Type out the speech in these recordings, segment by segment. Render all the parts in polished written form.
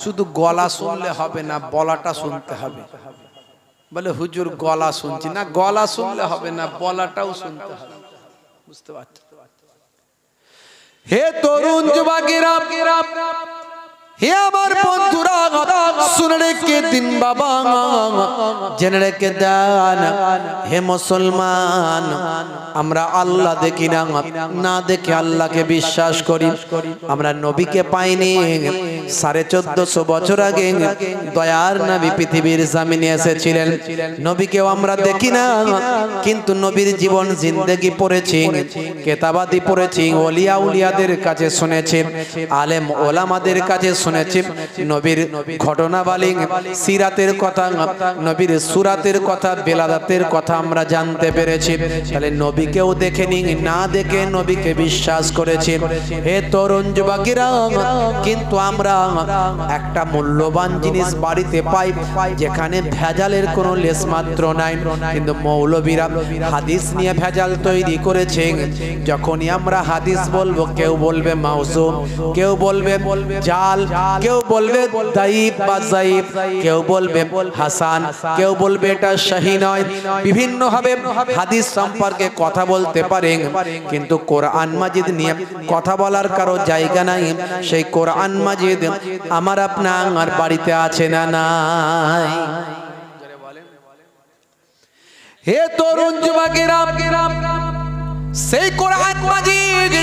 শুধু গলা শুনলে হবে না, বলাটা শুনতে হবে। বলে হুজুর গলা শুনছি না, গলা শুনলে হবে না, বলাটাও শুনতে হবে। বুঝতে পারছো? হে তরুণ যুবকেরা, হে আমার বন্ধুরা, শুনে রেখে দিন বাবা, জেনে রেখে দেন হে মুসলমান, আমরা আল্লাহ দেখি না, না দেখে আল্লাহকে বিশ্বাস করি। আমরা নবীকে পাইনি। 1450 বছর আগে দয়ার নবী পৃথিবীর জমিনে এসেছিলেন। নবীকেও আমরা দেখি না, কিন্তু নবীর জীবন জিন্দেগি পড়েছি, কেতাবাদি পড়েছি, ওলিয়া উলিয়াদের কাছে শুনেছি, আলেম ওলামাদের কাছে শুনেছি নবীর ঘটনাবলী, সিরাতের কথা, নবীর সুরাতের কথা, বেলাদাতের কথা আমরা জানতে পেরেছি। তাহলে নবীকেও দেখেনি, না দেখে নবীকে বিশ্বাস করেছি। হে তরুণ যুবকেরা, কিন্তু আমরা একটা মূল্যবান জিনিস বাড়িতে পাই যেখানে ভেজালের কোনো লেশমাত্র নাই, কিন্তু মৌলবীরা হাদিস নিয়ে ভেজাল তৈরি করেছে। যখনই আমরা হাদিস বলবো, কেউ বলবে মাউজুম, কেউ বলবে জাল, কেউ বলবে দাইফ বা যায়িফ, কেউ বলবে হাসান, কেউ বলবে এটা সহিহ নয়। বিভিন্ন ভাবে হাদিস সম্পর্কে কথা বলতে পারেন, কিন্তু কোরআন মাজিদ নিয়ে কথা বলার কারো জায়গা নাই। সেই কোরআন মাজিদ আমার আপনার বাড়িতে আছে না নাই? হে তরুণ যুবকেরা, সেই কোরআন মাজিদ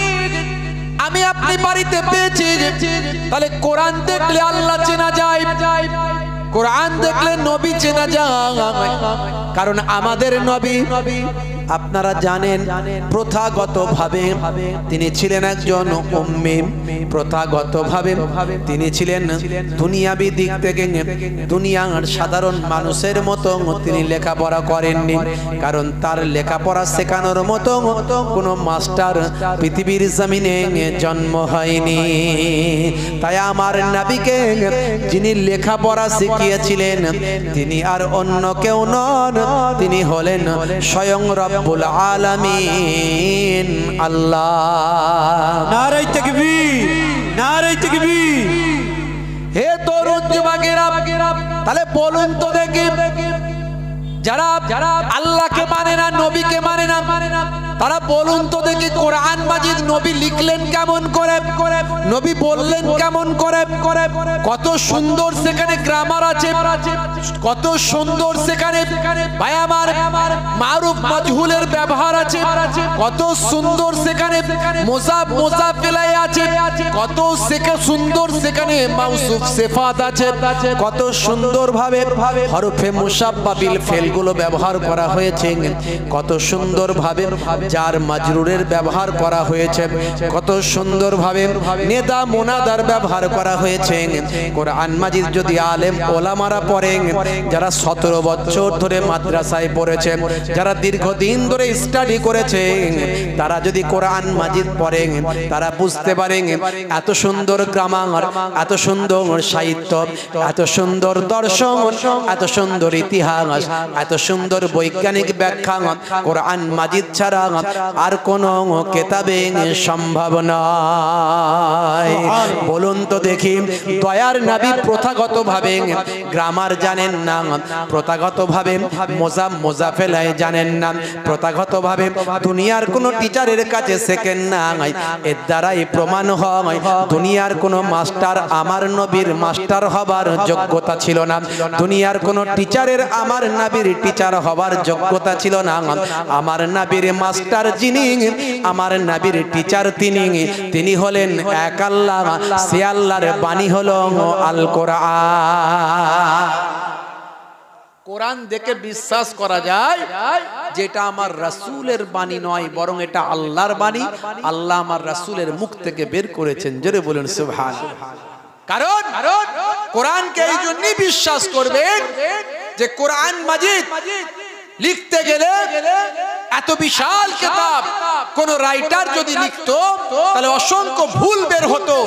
আমি আপনি বাড়িতে পেয়েছি। তাহলে কোরআন দেখলে আল্লাহ চেনা যায়, কোরআন দেখলে নবী চেনা যায়। কারণ আমাদের নবী আপনারা জানেন প্রথাগতভাবে তিনি ছিলেন একজন উম্মি। প্রথাগতভাবে তিনি ছিলেন দুনিয়াবি দিক থেকে দুনিয়ার সাধারণ মানুষের মতো তিনি লেখাপড়া করেননি। কারণ তার লেখাপড়া শেখানোর মতো কোনো মাস্টার পৃথিবীর জমিনে জন্ম হয়নি। তাই আমার নবীকে যিনি লেখাপড়া শিখিয়েছিলেন তিনি আর অন্য কেউ নন, তিনি হলেন স্বয়ং রব্বুল আলামিন আল্লাহ। নারে তাকবীর, নারে তাকবীর। হে তরুণ যুবকেরা, তাহলে বলুন তো দেখি, যারা আল্লাহকে মানে না, নবীকে মানে না, তারা বলুন তো দেখি কোরআন মাজিদ নবী লিখলেন কেমন করে, নবী বললেন কেমন করে? কত সুন্দর সেখানে গ্রামার আছে, কত সুন্দর সেখানে ভাই আমার মারুফ মাজহুলের ব্যবহার আছে, কত সুন্দর সেখানে মুযাফ মুযাফ ইলাইহি আছে, কত সুন্দর সেখানে মাউসুফ সিফাত আছে, কত সুন্দর ভাবে হরফে মুশাব্বা বিল ফেল গুলো ব্যবহার করা হয়েছে, কত সুন্দর ভাবে জার মাজরুরের ব্যবহার করা হয়েছে, কত সুন্দর ভাবে নেদা মুনাদার ব্যবহার করা হয়েছে। কোরআন মাজিদ যদি আলেম ওলামারা পড়েন, যারা 17 বছর ধরে মাদ্রাসায় পড়েছে, যারা দীর্ঘদিন ধরে স্টাডি করেছে, তারা যদি কোরআন মাজিদ পড়েন, তারা বুঝতে পারেন এত সুন্দর গ্রামার, এত সুন্দর সাহিত্য, এত সুন্দর দর্শন, এত সুন্দর ইতিহাস, এত সুন্দর বৈজ্ঞানিক ব্যাখ্যা কোরআন মাজিদ ছাড়া আর কোন কিতাবে সম্ভব নয়। বলুন তো দেখি, দয়ার নবী প্রথাগতভাবে গ্রামার জানেন না, প্রথাগতভাবে মুযাফ মুযাফেলাই জানেন না, প্রথাগতভাবে দুনিয়ার কোন টিচারের কাছে শেখেন না। এর দ্বারাই প্রমাণ হয় দুনিয়ার কোন মাস্টার আমার নবীর মাস্টার হবার যোগ্যতা ছিল না, দুনিয়ার কোন টিচারের আমার নবীর টিচার হবার যোগ্যতা ছিল না। আমার নবীর মাস্টার যিনি, আমার নবীর টিচার তিনি হলেন এক আল্লাহ, সে আল্লাহর বাণী হলো আল কোরআন। কোরআন দেখে বিশ্বাস করা যায় যেটা আমার রাসূলের বাণী নয়, বরং এটা আল্লাহর বাণী, আল্লাহ আমার রাসূলের মুখ থেকে বের করেছেন। জোরে বলুন সুবহানাল্লাহ। কারণ কোরআনকে এই জন্যই বিশ্বাস করবেন যে কোরআন মাজিদ লিখতে গেলে এত বিশাল কিতাব কোন রাইটার যদি লিখতো তাহলে অসংখ্য ভুল বের হতো।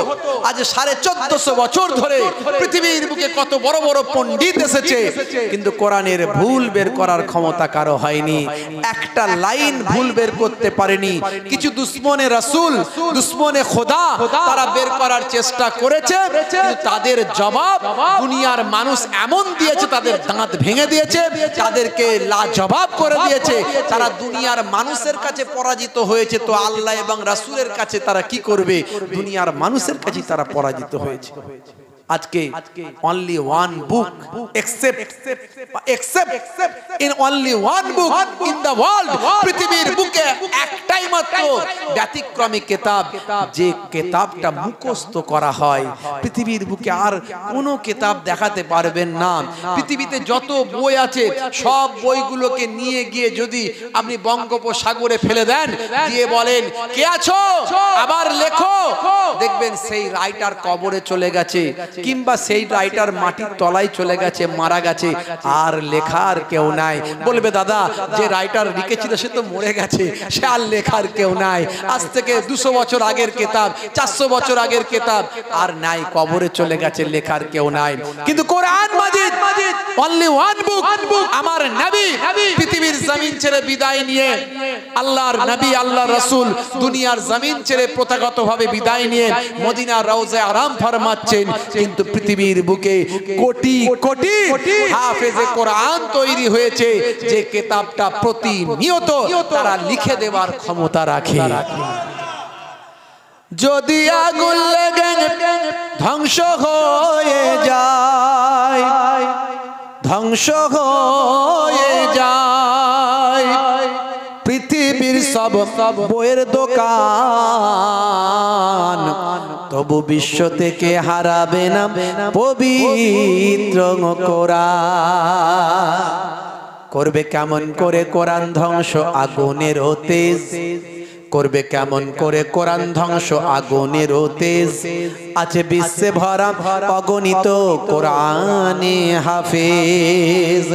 আজ 1450 বছর ধরে পৃথিবীর বুকে কত বড় বড় পণ্ডিত এসেছে, কিন্তু কোরআনের ভুল বের করার ক্ষমতা কারো হয়নি। একটা লাইন ভুল বের করতে পারেনি। কিছু দুশ্মনে রাসূল, দুশ্মনে খোদা তারা বের করার চেষ্টা করেছে, কিন্তু তাদের জবাব দুনিয়ার মানুষ এমন দিয়েছে, তাদের দাঁত ভেঙে দিয়েছে, তাদেরকে লাজবাব করে দিয়েছে। তারা দুনিয়ার মানুষের কাছে পরাজিত হয়েছে, তো আল্লাহ এবং রাসূলের কাছে তারা কি করবে? দুনিয়ার মানুষের কাছে তারা পরাজিত হয়েছে। আজকে only one book except in only one book in the world, পৃথিবীর বুকে একটাই মাত্র ব্যতিক্রমী কিতাব, যে কিতাবটা মুখস্থ করা হয়। পৃথিবীর বুকে আর কোনো কিতাব দেখাতে পারবেন না। পৃথিবীতে যত বই আছে সব বইগুলোকে নিয়ে গিয়ে যদি আপনি বঙ্গোপসাগরে ফেলে দেন, দিয়ে বলেন কে আছো আবার লেখো, দেখবেন সেই রাইটার কবরে চলে গেছে, কিংবা সেই রাইটার মাটির তলায় চলে গেছে, মারা গেছে, আর লেখার কেউ নাই। বলবে দাদা যে রাইটার লিখেছিল সে তো মরে গেছে, সে আর লেখার কেউ নাই। আজ থেকে 200 বছর আগের কিতাব, 400 বছর আগের কিতাব আর নাই, কবরে চলে গেছে, লেখার কেউ নাই। কিন্তু কোরআন মাজিদ only one book, আমার নবী পৃথিবীর জমিন ছেড়ে বিদায় নিয়ে, আল্লাহর নবী আল্লাহর রাসূল দুনিয়ার জমিন ছেড়ে প্রথাগতভাবে বিদায় নিয়ে মদিনার রওজায়ে আরাম ফরমাচ্ছেন, কিন্তু পৃথিবীর বুকে কোটি কোটি হাফেজে কোরআন তৈরি হয়েছে, যে কিতাবটা প্রতিনিয়ত তারা লিখে দেওয়ার ক্ষমতা রাখে। যদি আগুন লেগে ধ্বংস হয়ে যায়, ধ্বংস হয়ে যায় পৃথিবীর সব বইয়ের দোকান, তবু বিশ্ব থেকে হারাবে না পবিত্র কোরআন। করবে কেমন করে কোরআন ধ্বংস? আগুনের তেজ করবে কেমন করে কোরআন ধ্বংস? আগুনের তেজ আছে বিশ্বে ভরা অগণিত কোরআনে হাফেজ।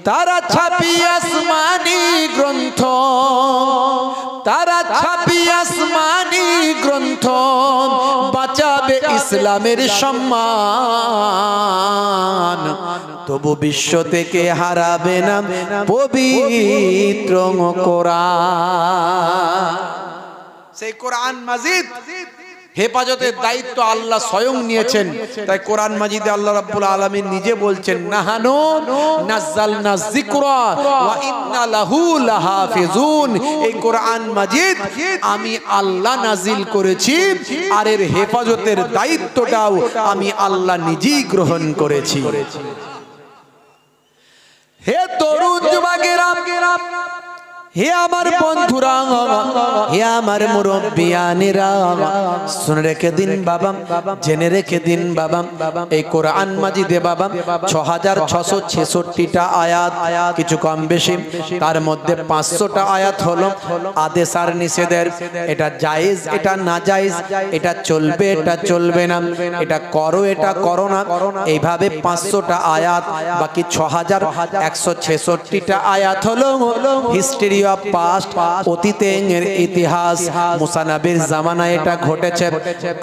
তারা ছাপি আসমানি গ্রন্থ, তারা ছাপি আসমানি গ্রন্থ, বাঁচাবে ইসলামের সম্মান, তবু বিশ্ব থেকে হারাবে না পবিত্র কোরআন। সেই কোরআন মাজিদ হেফাজতের দায়িত্ব আল্লাহ স্বয়ং নিয়েছেন। তাই কোরআন মাজিদে আল্লাহ রাব্বুল আলামিন নিজে বলছেন, নাহানু নাযালনা যিকরা ওয়া ইন্না লাহু লাহাফিজুন। এই কোরআন মাজিদ আমি আল্লাহ নাজিল করেছি, আর এর হেফাজতের দায়িত্বটাও আমি আল্লাহ নিজেই গ্রহণ করেছি। হে তরুণ যুবকেরা, হে আমার বন্ধুরা, হে আমার মুরব্বিয়ানেরা, শুনে রেখে দিন বাবা, জেনে রেখে দিন বাবা, এই কোরআন মাজিদে বাবা 6666টা আয়াত, কিছু কম বেশি, তার মধ্যে 500টা আয়াত হলো আদেশ আর নিষেধের। এটা জায়েজ, এটা না জায়েজ, এটা চলবে, এটা চলবে না, এটা করো, এটা করো না, এইভাবে 500টা আয়াত। বাকি 6166টা আয়াত হলো হিস্ট্রি অফ পাস্ট, অতীতের ইতিহাস। মুসা নবীর জামানায় এটা ঘটেছে।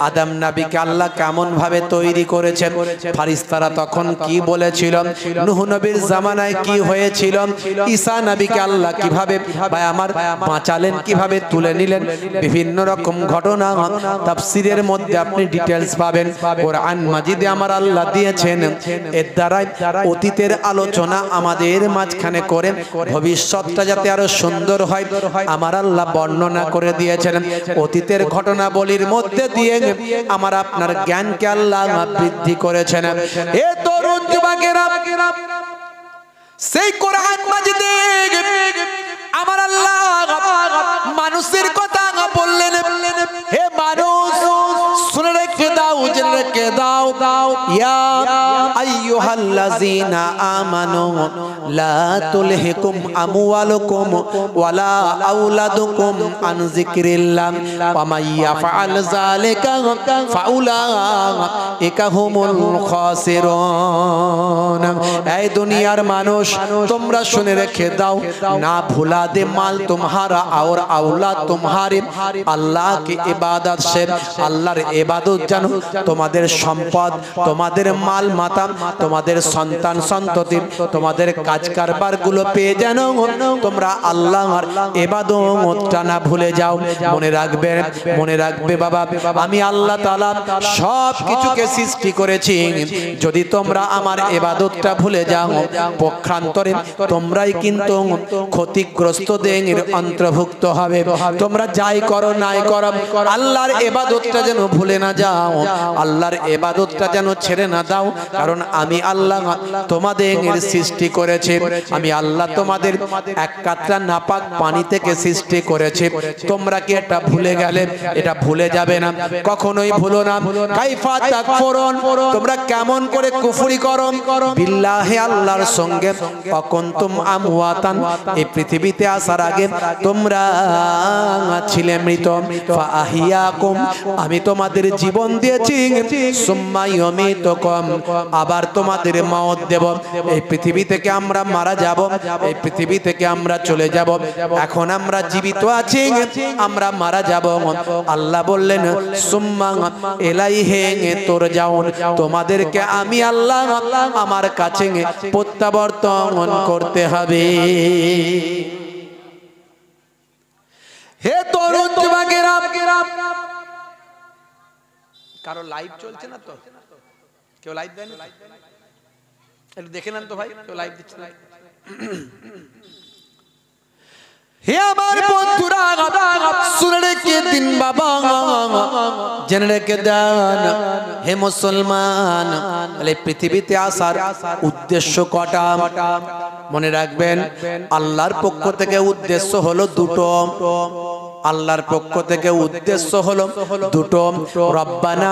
আদম নবীকে আল্লাহ কেমন ভাবে তৈরি করেছেন, ফারিস্তারা তখন কি বলেছিল, নূহ নবীর জামানায় কি হয়েছিল, ঈসা নবীকে আল্লাহ কিভাবে আমার বাঁচালেন, কিভাবে তুলে নিলেন, বিভিন্ন রকম ঘটনা তাফসীরের মধ্যে আপনি ডিটেইলস পাবেন। কোরআন মাজিদে আমার আল্লাহ দিয়েছেন, এর দ্বারাই অতীতের আলোচনা আমাদের মাঝখানে করে ভবিষ্যৎটা যাতে আরো সুন্দর হয় আমার আল্লাহ বর্ণনা করে দিয়েছেন। অতীতের ঘটনাবলীর মধ্যে দিয়ে আমার আপনার জ্ঞানকে আল্লাহ বৃদ্ধি করেছেন। এ তরুণ যুবকেরা, সেই কোরআন মাজিদে আমার আল্লাহ মানুষের কথা বললেন, হে মানুষ শুনে রেখে দাও, জেনে রেখে দাও, ইয়া আইয়ুহাল্লাযীনা আমানু লা তুলহিকুম আমওয়ালুকুম ওয়ালা আওলাদুকুম আন যিকরিল্লাহ ওয়া মান ইয়াফআল যালিকা ফাউলাইকা হুমুল খাসিরুন। এই দুনিয়ার মানুষ তোমরা শুনে রেখে দাও, না ভুলা दे माल तुम्हारा और औलाद तुम्हारे अल्लाह की इबादत से अल्लाहर इबादत जानो तुम्हादेर सम्पद तुम्हादेर माल माता तुम्हादेर संतान संतति तुम्हादेर काज कारबार गुलो पेये जानो তোমরা আল্লাহর ইবাদতটা না ভুলে যাও। মনে রাখবে বাবা, আমি আল্লাহ তাআলা সব কিছুকে সৃষ্টি করেছি, যদি তোমরা আমার ইবাদতটা ভুলে যাও পক্ষান্তরে তোমরাই কিন্তু ক্ষতিগ্রস্তদের অন্তর্ভুক্ত হবে। তোমরা যাই করো নাই করো আল্লাহর ইবাদতটা যেন ভুলে না যাও, আল্লাহর ইবাদতটা যেন ছেড়ে না দাও, কারণ আমি আল্লাহ তোমাদের সৃষ্টি করেছি। আমি আল্লাহ তোমাদের এক কাতরা নাপাক পানি থেকে সৃষ্টি করেছি। তোমরা কি এটা ভুলে গেলে? এটা ভুলে যাবে না, কখনোই ভুলো না। কাইফা তাকফুরুন, তোমরা কেমন করে কুফরি করো বিল্লাহি আল্লাহর সঙ্গে। অকুনতুম আমওয়াতান, এই পৃথিবীতে আসার আগে তোমরা ছিলে মৃত। ফাআহিয়াকুম, আমি তোমাদের জীবন দিয়েছি। সুম্মা ইউমিতুকুম, আবার তোমাদের মওত দেব। এই পৃথিবী থেকে আমরা মারা যাব, এই পৃথিবী থেকে আমরা চলে যাব। এখন আমরা জীবিত আছি, আমরা মারা যাব। আল্লাহ বললেন সুম্মা ইলাইহি তুরজাউন, তোমাদেরকে আমি আল্লাহ আমার কাছে প্রত্যাবর্তন করতে হবে। হে তরুণ যুবকেরা, কারো লাইভ চলছে না তো? কেউ লাইভ দেন? একটু দেখে নেন তো ভাই, কেউ লাইভ দিচ্ছে না? হে আমার বন্ধুরা, শুনে রেখে দিন বাবা, জেনে রেখে দেন হে মুসলমান, পৃথিবীতে আসার উদ্দেশ্য কটা মনে রাখবেন। আল্লাহর পক্ষ থেকে উদ্দেশ্য হলো দুটো, আল্লাহর পক্ষ থেকে উদ্দেশ্য হলো দুটো। রব্বানা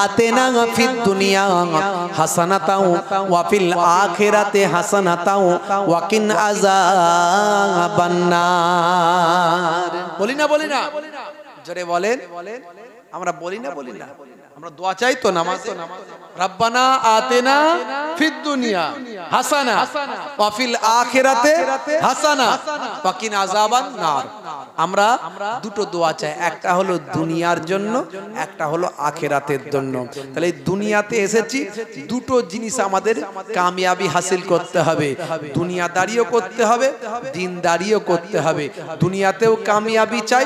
আতিনা ফিদ দুনিয়া হাসানাতাও ওয়া ফিল আখিরাতি হাসানাতাও ওয়া কিন আযাবান নার। বলি না জোরে বলেন। আমরা বলি না আমরা দোয়া চাই তো, নামাজ তো। রব্বানা আতিনা ফিদ দুনিয়া হাসানা ওয়া ফিল আখিরাতি হাসানা ওয়া কিন আযাবান নার। আমরা দুটো দোয়া চাই, একটা হলো দুনিয়ার জন্য, একটা হলো আখিরাতের জন্য। তাহলে এই দুনিয়াতে এসেছি, দুটো জিনিস আমাদের কামিয়াবি হাসিল করতে হবে। দুনিয়াদারিও করতে হবে, দিনদারিও করতে হবে। দুনিয়াতেও কামিয়াবি চাই,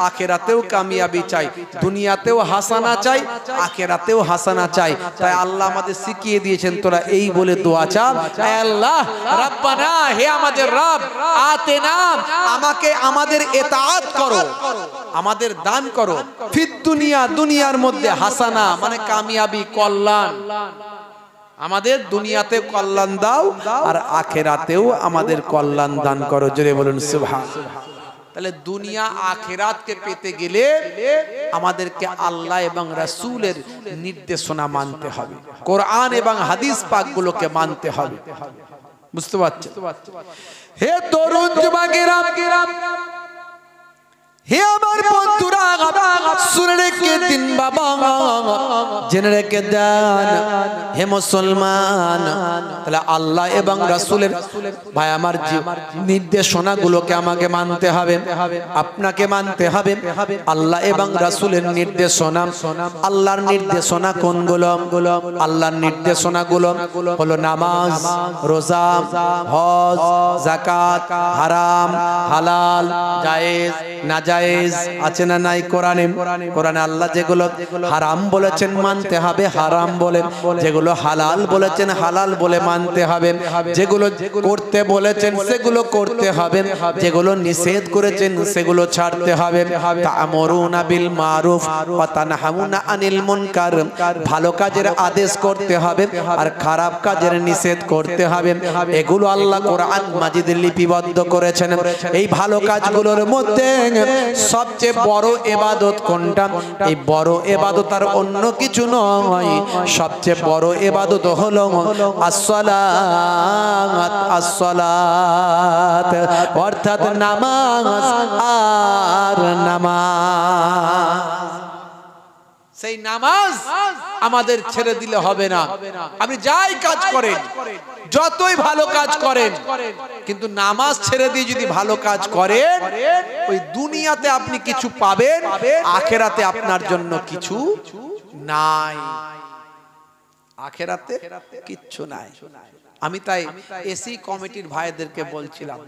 আখিরাতেও কামিয়াবি চাই। দুনিয়াতেও হাসানা চাই, আখিরাতেও হাসানা চাই। তাই আল্লাহ আমাদের শিখিয়ে দিয়েছেন, তোরা এই বলে দোয়া চা, আল্লাহ রব্বানা, হে আমাদের রব, আতিনা, আমাকে আমাদের ইতাআত করো, আমাদের দান করো, ফিদ দুনিয়া, দুনিয়ার মধ্যে হাসানা মানে কামিয়াবি, কল্যাণ। আমাদের দুনিয়াতে কল্যাণ দাও আর আখিরাতেও আমাদের কল্যাণ দান করো। জোরে বলুন সুবহানাল্লাহ। তাহলে দুনিয়া আখিরাতকে পেতে গেলে আমাদেরকে আল্লাহ এবং রাসূলের নির্দেশনা মানতে হবে, কোরআন এবং হাদিস পাকগুলোকে মানতে হবে। বুঝতে পারছেন? হে তরুণ যুবকেরা, হে আমার বন্ধুরা, শুনে রেখে দিন বাবা, জেনে রেখে দেন হে মুসলমান। তাহলে আল্লাহ এবং রাসূলের ভাই আমার নির্দেশনাগুলোকে আমাকে মানতে হবে, আপনাকে মানতে হবে। আল্লাহ এবং রাসূলের নির্দেশনা, আল্লাহর নির্দেশনা কোনগুলো? আল্লাহর নির্দেশনাগুলো হলো নামাজ, রোজা, হজ, যাকাত, হারাম, হালাল, জায়েজ, নাজায়েজ আছে না নাই? কোরআনে আল্লাহ যেগুলো হারাম বলেছেন মানতে হবে হারাম বলে, যেগুলো যেগুলো হালাল বলেছেন হালাল বলে মানতে হবে, যেগুলো করতে বলেছেন সেগুলো করতে হবে, যেগুলো নিষেধ করেছেন সেগুলো ছাড়তে হবে। তা'মুরুনা বিল মারুফ ওয়া তানহাউনা আনিল মুনকার, ভালো কাজের আদেশ করতে হবে আর খারাপ কাজের নিষেধ করতে হবে। এগুলো আল্লাহ কোরআন মাজিদে লিপিবদ্ধ করেছেন। এই ভালো কাজগুলোর মধ্যে সবচেয়ে বড় ইবাদত কোনটা? এই বড় ইবাদত আর অন্য কিছু নয়, সবচেয়ে বড় ইবাদত হলো আসসালাত। আসসালাত অর্থাৎ নামাজ আর নামাজ। সেই নামাজ আমাদের ছেড়ে দিলে হবে না। আপনি যাই কাজ করেন, যতই ভালো কাজ করেন, কিন্তু নামাজ ছেড়ে দিয়ে যদি ভালো কাজ করেন, ওই দুনিয়াতে আপনি কিছু পাবেন, আখেরাতে আপনার জন্য কিছু নাই। আখেরাতে কিচ্ছু নাই। আমি তাই এসি কমিটির ভাইদেরকে বলছিলাম,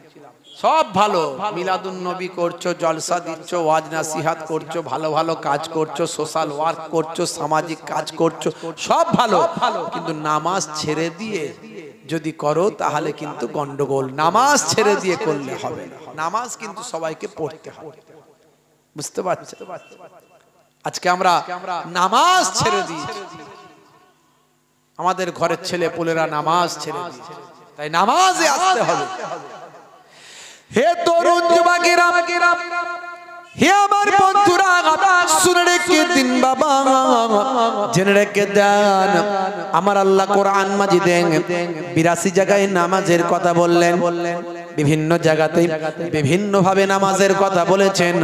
সব ভালো, মিলাদুন নবী করছো, জলসা দিচ্ছ, ওয়াজ নাসিহাত করছো, ভালো ভালো কাজ করছো, সোশ্যাল ওয়ার্ক করছো, সামাজিক কাজ করছো, সব ভালো, কিন্তু নামাজ ছেড়ে দিয়ে যদি করো তাহলে কিন্তু গন্ডগোল। নামাজ ছেড়ে দিয়ে করলে হবে না। নামাজ কিন্তু সবাইকে পড়তে হবে, বুঝতে পারছো? আজকে আমরা নামাজ ছেড়ে দিয়েছি, আমাদের ঘরের ছেলে পুলেরা নামাজ ছেড়ে দিয়েছে, তাই নামাজে আসতে হবে। হে তরুণ যুবকেরা, হে আমার বন্ধুরা, শুনে রেখে দিন বাবা, জেনে রেখে দেন, আমার আল্লাহ কোরআন মাজিদে 82 জায়গায় নামাজের কথা বললেন। বিভিন্ন জায়গাতে বিভিন্ন ভাবে নামাজের কথা বলেছেন।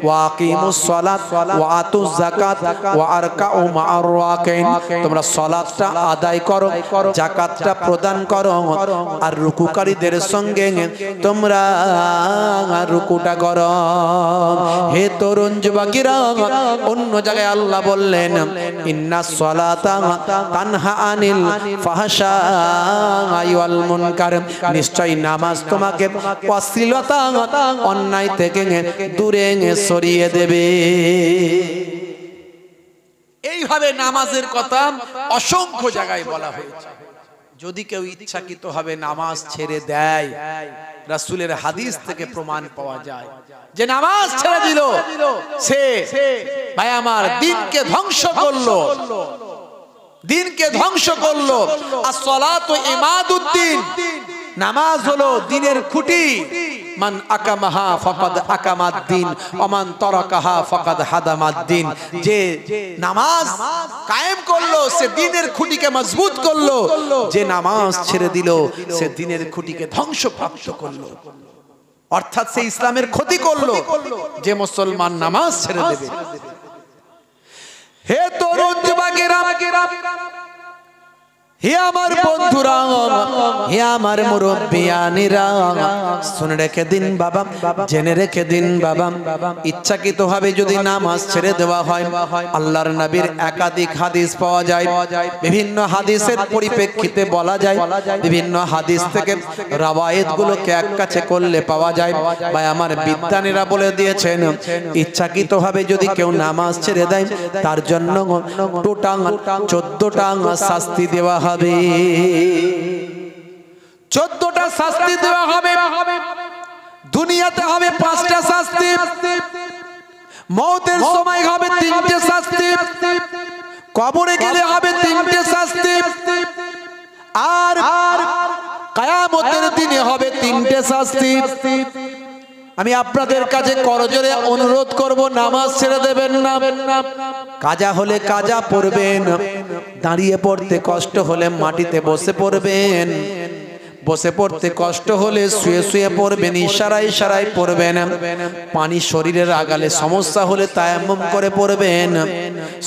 ওয়াকিমুস সালাত ওয়া আতুজ যাকাত ওয়া আরকাউ মা'আর রাকিন, তোমরা সালাতটা আদায় করো, যাকাতটা প্রদান করো, আর রুকুকারীদের সঙ্গে তোমরা রুকুটা করো। হে তরুণ যুবকেরা, অন্য জায়গায় আল্লাহ বললেন ইন্নাস সালাতা তানহা আনিল ফাহশাই ওয়াল মুনকার, নিশ্চয় নামাজ তোমাকে অশ্লীলতা অন্যায় থেকে দূরে সরিয়ে দেবে। এইভাবে নামাজের কথা অসংখ্য জায়গায় বলা হয়েছে। যদি কেউ ইচ্ছাকৃত ভাবে নামাজ ছেড়ে দেয়, রাসূলের হাদিস থেকে প্রমাণ পাওয়া যায় যে নামাজ ছেড়ে দিল, সে ভাই আমার দিনকে ধ্বংস করলো, দিনকে ধ্বংস করলো। as-salatu ইমাদুদ্দিন, নামাজ হলো দিনের খুঁটি। মান আকামাহা ফাকাদ আকামাদ্দিন ওয়া মান তারাকাহা ফাকাদ হাদামাদ্দিন, যে নামাজ কায়েম করলো সে দিনের খুঁটিকে মজবুত করলো, যে নামাজ ছেড়ে দিল সে দিনের খুঁটিকে ধ্বংসপ্রাপ্ত করলো, অর্থাৎ সে ইসলামের ক্ষতি করলো। যে মুসলমান নামাজ ছেড়ে দেবে, হে তরুণ যুবকেরা, হে আমার বন্ধুরা, হে আমার মুরব্বিয়ানিরা, শুনে রেখে দিন বাবা, জেনে রেখে দিন বাবা, ইচ্ছাকৃত ভাবে যদি নামাজ ছেড়ে দেওয়া হয়, আল্লাহর নবীর একাধিক হাদিস পাওয়া যায়, বিভিন্ন হাদিসের পরিপ্রেক্ষিতে বলা যায়, বিভিন্ন হাদিস থেকে রওয়ায়াত গুলোকে এক কাছে করলে পাওয়া যায়। ভাই আমার বিদ্বানেরা বলে দিয়েছেন, ইচ্ছাকৃত ভাবে যদি কেউ নামাজ ছেড়ে দেয়, তার জন্য টোটাল 14টা শাস্তি দেওয়া হবে। 14টা শাস্তি দেওয়া হবে। দুনিয়াতে হবে 5টা শাস্তি, মওতের সময় হবে 3টে শাস্তি, কবরে গেলে হবে 3টে শাস্তি, আর কিয়ামতের দিনে হবে 3টে শাস্তি। আমি আপনাদের কাছে করজোরে অনুরোধ করব, নামাজ ছেড়ে দেবেন না। কাজা হলে কাজা পড়বেন, দাঁড়িয়ে পড়তে কষ্ট হলে মাটিতে বসে পড়বেন, বসে পড়তে কষ্ট হলে শুয়ে শুয়ে পড়বেন, ইশারায় ইশারায় পড়বেন, পানি শরীরের আগালে সমস্যা হলে তায়াম্মুম করে পড়বেন।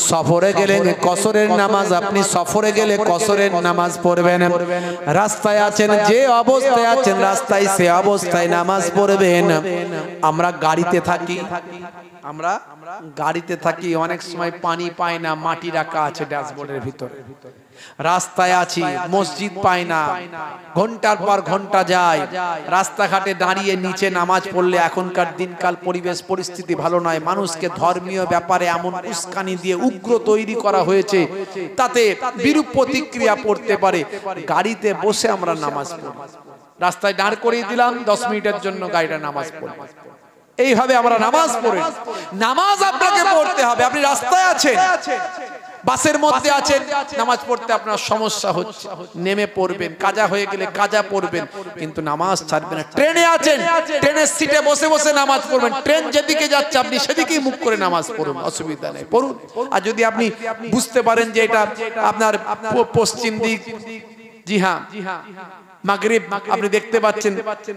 সফরে গেলে কসরের নামাজ, আপনি সফরে গেলে কসরের নামাজ পড়বেন। রাস্তায় আছেন, যে অবস্থায় আছেন রাস্তায় সে অবস্থায় নামাজ পড়বেন। আমরা গাড়িতে থাকি, অনেক সময় পানি পাই না, মাটি রাখা আছে ড্যাশবোর্ডের ভিতরে, রাস্তায় আছি, মসজিদ পাই না, ঘন্টার পর ঘন্টা যায়, রাস্তাঘাটে দাঁড়িয়ে নিচে নামাজ পড়লে এখনকার দিনকাল পরিবেশ পরিস্থিতি ভালো নয়, মানুষকে ধর্মীয় ব্যাপারে এমন উস্কানি দিয়ে উগ্র তৈরি করা হয়েছে, তাতে বিরূপ প্রতিক্রিয়া পড়তে পারে। গাড়িতে বসে আমরা নামাজ পড়ি, রাস্তায় দাঁড় করিয়ে দিলাম, 10 মিনিটের জন্য গাড়িটা নামাজ পড়ি, এইভাবে আমরা নামাজ পড়ি। নামাজ আপনাকে পড়তে হবে। আপনি রাস্তায় আছেন, বাসের মধ্যে আছেন, নামাজ পড়তে আপনার সমস্যা হচ্ছে, নেমে পড়বেন, কাজা হয়ে গেলে কাজা পড়বেন, কিন্তু নামাজ ছাড়বেন না। ট্রেনে আছেন, ট্রেনের সিটে বসে বসে নামাজ পড়বেন, ট্রেন যেদিকে যাচ্ছে আপনি সেদিকেই মুখ করে নামাজ পড়ুন, অসুবিধা নেই, পড়ুন। আর যদি আপনি বুঝতে পারেন যে এটা আপনার পশ্চিম দিক, জি হ্যাঁ, মাগরিব আপনি দেখতে পাচ্ছেন,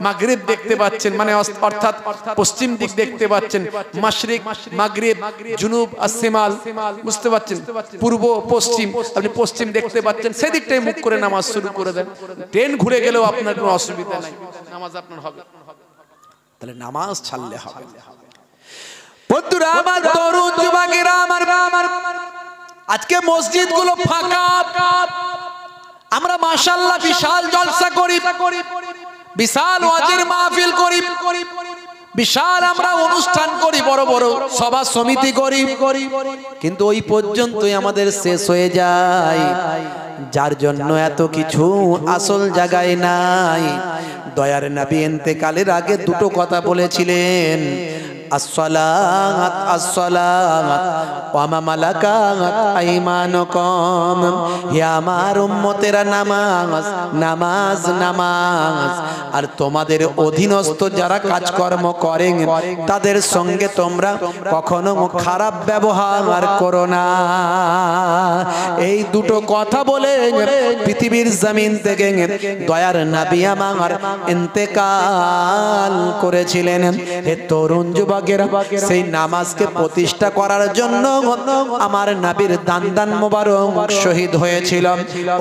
মাগরিব দেখতে পাচ্ছেন, মানে অর্থাৎ পশ্চিম দিক দেখতে পাচ্ছেন, মাশরিক, মাগরিব, জুনুব আর শিমাল, বুঝতে পাচ্ছেন, পূর্ব পশ্চিম, আপনি পশ্চিম দেখতে পাচ্ছেন, সেদিকটাই মুখ করে নামাজ শুরু করে দেন, ট্রেন ঘুরে গেলেও আপনার কোনো অসুবিধা নাই, নামাজ আপনার হবে। তাহলে নামাজ ছাড়লে হবে। বন্ধুরা আমার, তরুণ যুবকেরা আমার, আজকে মসজিদগুলো ফাঁকা, আমরা মাশাআল্লাহ বিশাল জলসা করি, বিশাল ওয়াজের মাহফিল করি, বিশাল আমরা অনুষ্ঠান করি, বড় বড় সভা সমিতি করি, কিন্তু ওই পর্যন্তই আমাদের শেষ হয়ে যায়, যার জন্য এত কিছু আসল জায়গায় নাই। দয়ার নবী ইন্তেকালের আগে দুটো কথা বলেছিলেন, আসসালাত আসসালাত ওয়া মা মালাকাত আইমানুকুম, হে আমার উম্মতেরা নামাজ নামাজ নামাজ, আর তোমাদের অধীনস্থ যারা কাজকর্ম করেন তাদের সঙ্গে তোমরা কখনো খারাপ ব্যবহার করো না। এই দুটো কথা বলে পৃথিবীর জমিন থেকে দয়ার নবী আমার ইন্তেকাল করেছিলেন। হে তরুণ যুবক, সেই নামাজকে প্রতিষ্ঠা করার জন্য আমার নবীর দান মোবারক শহীদ হয়েছিল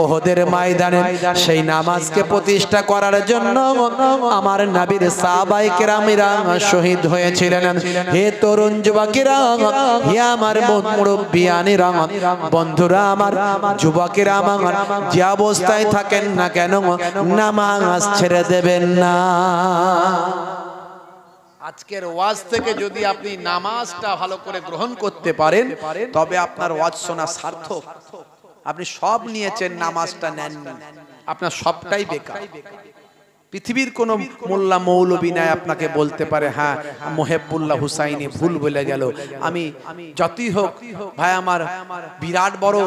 ওহদের ময়দানে। সেই নামাজকে প্রতিষ্ঠা করার জন্য আমার নবীর সাহাবায়ে কেরামেরা শহীদ হয়েছিলেন। হে তরুণ যুবকেরা, হে আমার মুরব্বিয়ানেরা, বন্ধুরা আমার, যুবকেরা আমার, যে অবস্থায় থাকেন না কেন নামাজ ছেড়ে দেবেন না। আজকের ওয়াজ থেকে যদি আপনি নামাজটা ভালো করে গ্রহণ করতে পারেন, তবে আপনার ওয়াজ শোনা সার্থক। আপনি সব নিয়েছেন, নামাজটা নেননি, আপনার সবটাই বেকার। পৃথিবীর কোন মোল্লা মৌলবী নাই আপনাকে বলতে পারে হ্যাঁ মোহেবুল্লাহ হুসাইনি ভুল বলে গেল, আমি যতই হোক ভাই আমার বিরাট বড়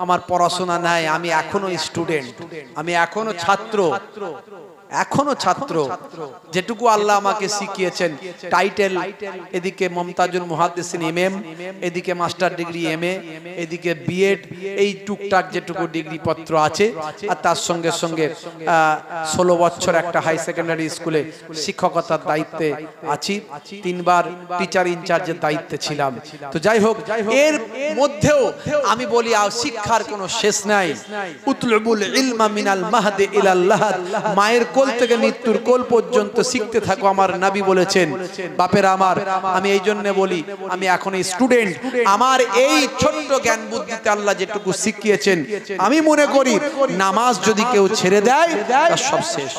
আমার পড়াশোনা নাই, আমি এখনো স্টুডেন্ট, আমি এখনো ছাত্র, এখনো ছাত্র, যেটুকু আল্লাহ আমাকে শিখিয়েছেন, টাইটেল এদিকে মুমতাজুল মুহাদ্দিসিন এমএম, এদিকে মাস্টার ডিগ্রি এমএ, এদিকে বিএড, এই টুকটাক যেটুকু ডিগ্রি পত্র আছে, আর তার সঙ্গে সঙ্গে 16 বছর একটা হাই সেকেন্ডারি স্কুলে শিক্ষকতার দায়িত্বে আছি, 3 বার টিচার ইনচার্জের দায়িত্বে ছিলাম। তো যাই হোক, এর মধ্যেও আমি বলি শিক্ষার কোনো শেষ নাই। উতলুবুল ইলমা মিনাল মাহদি ইলাল লাহাদ, মায়ের কোল থেকে মৃত্যুর কোল পর্যন্ত শিখতে থাকো, আমার নবী বলেছেন। বাপের আমার, আমি এই জন্য বলি আমি এখন স্টুডেন্ট, আমার এই ছোট্ট জ্ঞান বুদ্ধিতে আল্লাহ যেটুকু শিখিয়েছেন, আমি মনে করি নামাজ যদি কেউ ছেড়ে দেয় তার সব শেষ।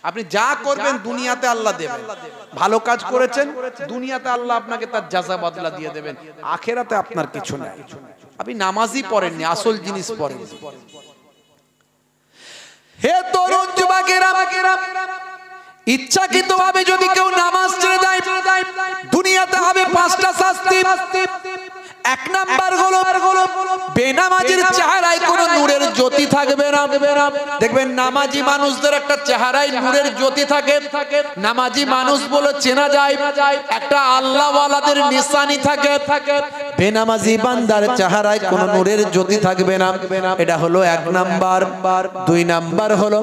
আপনি যা করবেন দুনিয়াতে আল্লাহ দেবেন, ভালো কাজ করেছেন দুনিয়াতে আল্লাহ আপনাকে তার জাযা বদলা দিয়ে দেবেন, আখেরাতে আপনার কিছু নাই। আপনি নামাজই পড়েননি, আসল জিনিস পড়েন। হে তরুণ যুবকেরা, ইচ্ছাকৃতভাবে যদি কেউ নামাজ ছেড়ে দেয় দুনিয়াতে হবে 5টা শাস্তি। 1 নাম্বার হলো বেনামাজির চেহারায় কোনো নূরের জ্যোতি থাকবে না। দেখবেন নামাজি মানুষদের একটা চেহারায় নূরের জ্যোতি থাকে, নামাজি মানুষ বলে চেনা যায়, একটা আল্লাহওয়ালাদের নিশানি থাকে। বেনামাজি বান্দার চেহারায় কোনো নূরের জ্যোতি থাকবে না, এটা হলো 1 নাম্বার। 2 নাম্বার হলো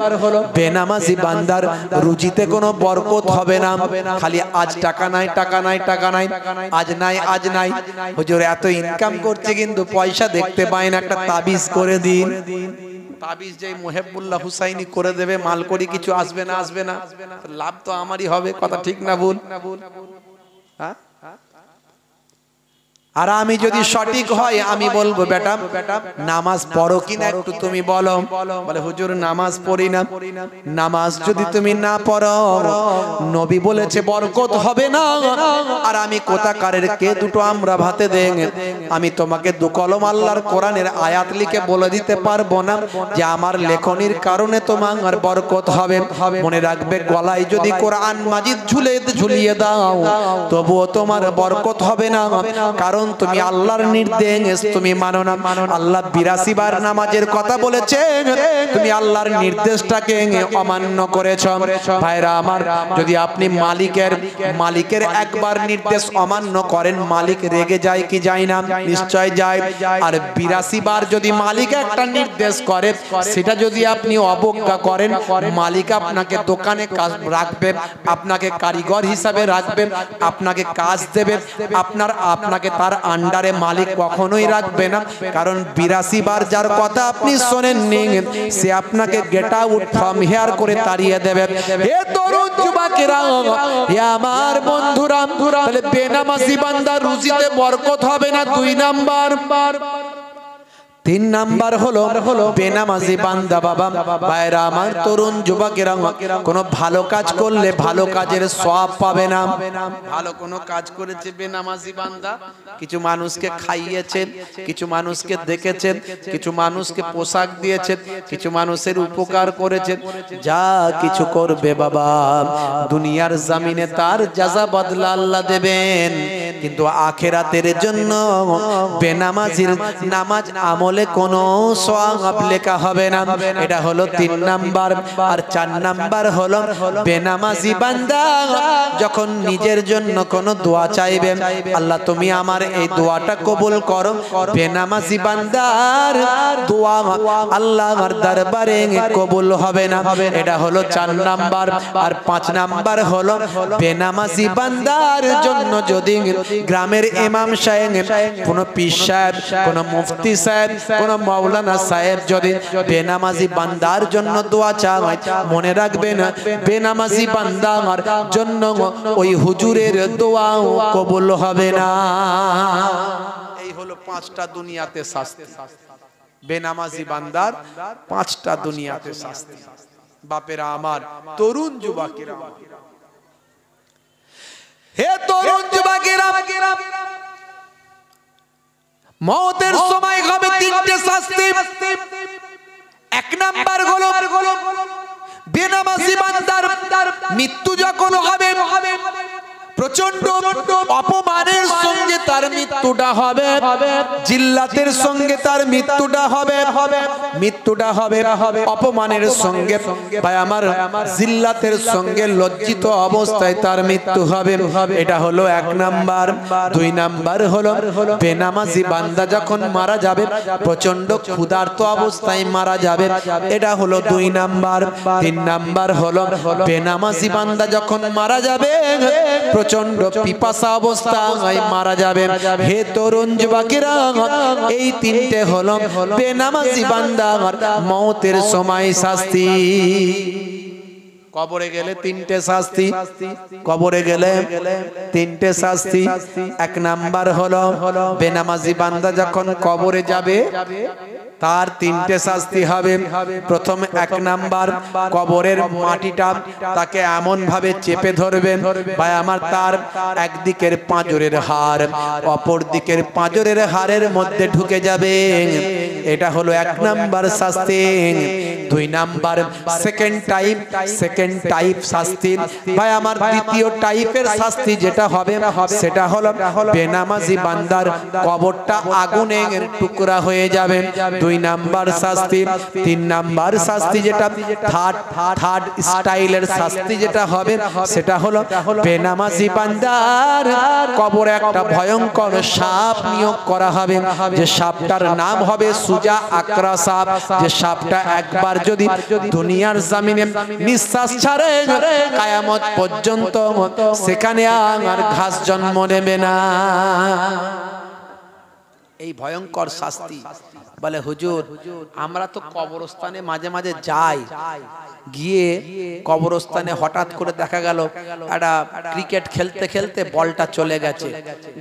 বেনামাজি বান্দার রুজিতে কোনো বরকত হবে না, খালি আজ টাকা নাই টাকা নাই টাকা নাই, আজ নাই আজ নাই, হুজুর এত ইনকাম করছে কিন্তু পয়সা দেখতে পায় না, একটা তাবিজ করে দিন। তাবিজ যে মুহিবুল্লাহ হুসাইনি করে দেবে, মাল করি কিছু আসবে না, আসবে না, লাভ তো আমারই হবে, কথা ঠিক না ভুল? হ্যাঁ, আর আমি যদি সঠিক হয় আমি বলবো বেটা নামাজ পড়ো কিনা একটু তুমি বলো। বলে হুজুর নামাজ পড়ি না। নামাজ যদি তুমি না পড়ো নবী বলেছে বরকত হবে না। আর আমি কোথাকারের কে দুটো আমরা ভাতে দেন, আমি তোমাকে দু কলম আল্লাহর কোরআনের আয়াত লিখে বলে দিতে পারবো না যে আমার লেখনির কারণে তোমার বরকত হবে। মনে রাখবে গলায় যদি কোরআন মাজিদ ঝুলিয়ে দাও তবুও তোমার বরকত হবে না, কারণ তুমি আল্লাহর নির্দেশ তুমি মানো না। আল্লাহ 82 বার নামাজের কথা বলেছেন, তুমি আল্লাহর নির্দেশটাকে অমান্য করেছো। ভাইরা আমার, যদি আপনি মালিকের একবার নির্দেশ অমান্য করেন মালিক রেগে যায় কি যায় না? নিশ্চয় যায়। আর 82 বার যদি মালিক একটা নির্দেশ করে সেটা যদি আপনি অবজ্ঞা করেন মালিক আপনাকে দোকানে কাজ রাখবে, আপনাকে কারিগর হিসাবে রাখবে, আপনাকে কাজ দেবে, আপনাকে তার আন্ডারে মালিক কখনোই রাখবে না। কারণ 82 বার যার কথা আপনি শোনেননি সে আপনাকে গেট আউট ফ্রম হিয়ার করে তাড়িয়ে দেবে। হে তরুণ যুবকেরা, হে আমার বন্ধুরা, তাহলে বেনামাজি বান্দা রুজিতে বরকত হবে না। 2 নাম্বার। 3 নাম্বার হলো বেনামাজি বান্দা বাবা ভাইরা আমার তরুণ যুবকেরা কোন ভালো কাজ করলে ভালো কাজের সওয়াব পাবে না। ভালো কোন কাজ করেছে বেনামাজি বান্দা, কিছু মানুষকে খাইয়েছেন, কিছু মানুষকে দেখেছেন, কিছু মানুষকে পোশাক দিয়েছেন, কিছু মানুষের উপকার করেছেন, যা কিছু করবে বাবা দুনিয়ার জমিনে তার জাযা বদলা আল্লাহ দেবেন। কিন্তু আখিরাতের জন্য বেনামাজির নামাজ আমল কোনো সওয়াব লেখা হবে না। এটা হলো 3 নাম্বার। আর 4 নাম্বার হলো বেনামাজি বান্দা যখন নিজের জন্য কোনো দোয়া চাইবে, আল্লাহ তুমি আমার এই দোয়াটা কবুল করো, বেনামাজি বান্দার দোয়া আল্লাহর দরবারে কবুল হবে না। এটা হলো 4 নাম্বার। আর 5 নাম্বার হলো বেনামাজি বান্দার জন্য যদি গ্রামের ইমাম সাহেব, কোন পীর সাহেব, কোন মুফতি সাহেব, কোন মাওলানা সাহেব যদি বেনামাজি বান্দার জন্য দোয়া চায়, মনে রাখবেন বেনামাজি বান্দার জন্য ওই হুজুরের দোয়া কবুল হবে না। এই হলো 5টা দুনিয়াতে শাস্তি। বেনামাজি বান্দার 5টা দুনিয়াতে শাস্তি। বাপেরা আমার, তরুণ যুবকেরা, হে তরুণ যুবকেরা, মওতের সময় হবে 3টে শাস্তি। 1 নাম্বার হলো বেনামাজি বান্দার মৃত্যু যখন হবে প্রচন্ড অপমানের সঙ্গে তার মৃত্যুটা হবে, জিল্লাতের সঙ্গে তার মৃত্যুটা হবে, অপমানের সঙ্গে ভাই আমার জিল্লাতের সঙ্গে লজ্জিত অবস্থায় তার মৃত্যু হবে। এটা হলো 1 নাম্বার। 2 নাম্বার হলো বেনামাজি বান্দা যখন মারা যাবে প্রচন্ড ক্ষুধার্ত অবস্থায় মারা যাবে। এটা হলো 2 নাম্বার। 3 নাম্বার হলো বেনামাজি বান্দা যখন মারা যাবে প্রচন্ড পিপাসা অবস্থায় মারা যাবে। হে তরুণ যুবকেরা, এই 3টে হলো বেনামাজি বান্দার মওতের সময় শাস্তি। কবরে গেলে 3টে শাস্তি, কবরে গেলে 3টে শাস্তি। 1 নাম্বার হলো বেনামাজি বান্দা যখন কবরে যাবে তার 3টে শাস্তি হবে। প্রথম 1 নাম্বার, কবরের মাটিটা তাকে এমন ভাবে চেপে ধরবেন ভাই আমার তার একদিকের পাঁজরের হাড় অপর দিকের পাঁজরের হাড়ের মধ্যে ঢুকে যাবে। এটা হলো 1 নাম্বার শাস্তি। 2 নাম্বার সেকেন্ড টাইপ শাস্তি ভাই আমার দ্বিতীয় টাইপের শাস্তি যেটা হবে সেটা হলো বেনামাজি বান্দার কবরটা আগুনের টুকরা হয়ে যাবে। 2 নাম্বার শাস্তি। 3 নাম্বার শাস্তি যেটা থার্ড স্টাইলের শাস্তি যেটা হবে সেটা হলো বেনামাজি বান্দার কবরে একটা ভয়ঙ্কর সাপ নিয়োগ করা হবে, যে সাপটার নাম হবে সুজা আকরা সাপ। যে সাপটা একবার যদি দুনিয়ার জমিনে নিঃশ্বাস ছাড়ে কিয়ামত পর্যন্ত সেখানে আর ঘাস জন্ম নেবে না। এই ভয়ঙ্কর শাস্তি। বলে হুজুর আমরা তো কবরস্থানে মাঝে মাঝে যাই, গিয়ে কবরস্থানে হঠাৎ করে দেখা গেল একটা ক্রিকেট খেলতে খেলতে বলটা চলে গেছে,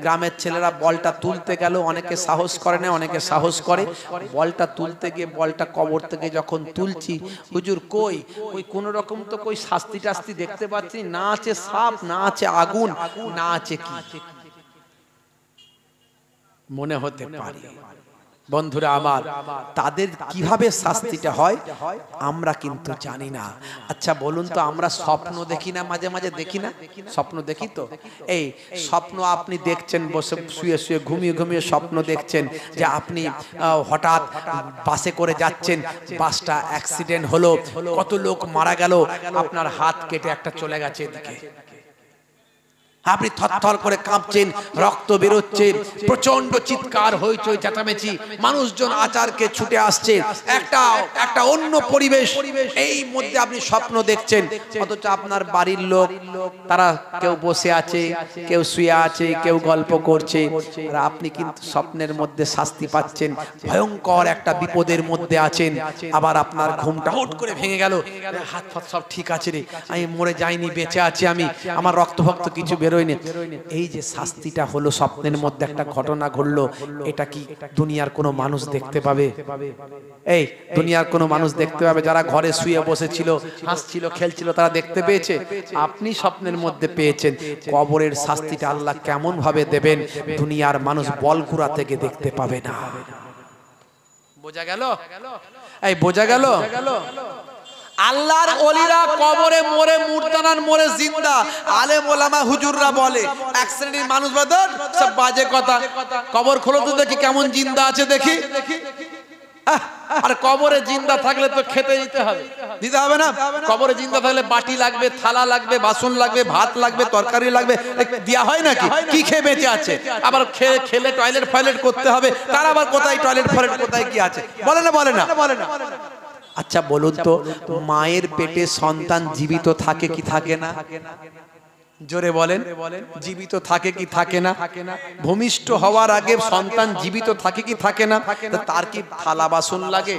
গ্রামের ছেলেরা বলটা তুলতে গেল, অনেকে সাহস করে না, অনেকে সাহস করে, বলটা তুলতে গিয়ে বলটা কবর থেকে যখন তুলছি, হুজুর কই ওই কোন রকম তো কই শাস্তি টাস্তি দেখতে পাচ্ছি না, আছে সাপ না আছে আগুন না আছে কি, মনে হতে পারে বন্ধুরা আমার তাদের কিভাবে শাস্তিটা হয় আমরা কিন্তু জানি না। আচ্ছা বলুন তো, আমরা স্বপ্ন দেখি না, মাঝে মাঝে দেখি না, স্বপ্ন দেখি তো, এই স্বপ্ন আপনি দেখছেন বসে শুয়ে শুয়ে ঘুমিয়ে ঘুমিয়ে স্বপ্ন দেখছেন যে আপনি হঠাৎ বাসে করে যাচ্ছেন, বাসটা অ্যাক্সিডেন্ট হলো, কত লোক মারা গেল, আপনার হাত কেটে একটা চলে গেছে এদিকে, আপনি থরথর করে কাঁপছেন, রক্ত বেরোচ্ছে, প্রচন্ড চিৎকার হইচই চেঁচামেচি, মানুষজন আচারকে ছুটে আসছে, একটা অন্য পরিবেশ, এই মধ্যে আপনি স্বপ্ন দেখছেন, অথচ আপনার বাড়ির লোক তারা কেউ বসে আছে, কেউ শুয়ে আছে, কেউ গল্প করছে, আর আপনি কিন্তু স্বপ্নের মধ্যে শাস্তি পাচ্ছেন, ভয়ঙ্কর একটা বিপদের মধ্যে আছেন। আবার আপনার ঘুমটা হুট করে ভেঙে গেল, হাত ফাত সব ঠিক আছে রে, আমি মরে যাইনি, বেঁচে আছি আমি, আমার রক্ত ভক্ত কিছু বেরোয়নি। এই যে শাস্তিটা হলো, স্বপ্নের মধ্যে একটা ঘটনা ঘটলো, এটা কি দুনিয়ার কোনো মানুষ দেখতে পাবে? এই দুনিয়ার কোনো মানুষ দেখতে পাবে? যারা ঘরে শুয়ে বসেছিল, হাসছিল, খেলছিল, তারা দেখতে পেয়েছে? আপনি স্বপ্নের মধ্যে পেয়েছেন। কবরের শাস্তিটা আল্লাহ কেমন ভাবে দেবেন দুনিয়ার মানুষ বলকুড়া থেকে দেখতে পাবে না। বোঝা গেল? এই বোঝা গেল? আল্লাহর ওলিরা কবরে মরে মুর্দানান মরে জিন্দা, আলেম ওলামা হুজুররা বলে এক শ্রেণীর মানুষ বাদর সব বাজে কথা, কবর খোলো তো দেখি কেমন জিন্দা আছে দেখি। আর কবরে জিন্দা থাকলে তো খেতে দিতে হবে, দিতে হবে না? কবরে জিন্দা থাকলে বাটি লাগবে, থালা লাগবে, বাসন লাগবে, ভাত লাগবে, তরকারি লাগবে, দেয়া হয় নাকি? কি খেয়ে বেঁচে আছে? আবার খেলে টয়লেট ফয়লেট করতে হবে, তার আবার কোথায় টয়লেট ফয়লেট কোথায় কি আছে? বলে না বলে না? আচ্ছা বলুন তো, মায়ের পেটে সন্তান জীবিত থাকে কি থাকে না? জোরে বলেন, জীবিত থাকে কি থাকে না? ভূমিষ্ঠ হওয়ার আগে সন্তান জীবিত থাকে কি থাকে না? তার কি থালা বাসন লাগে,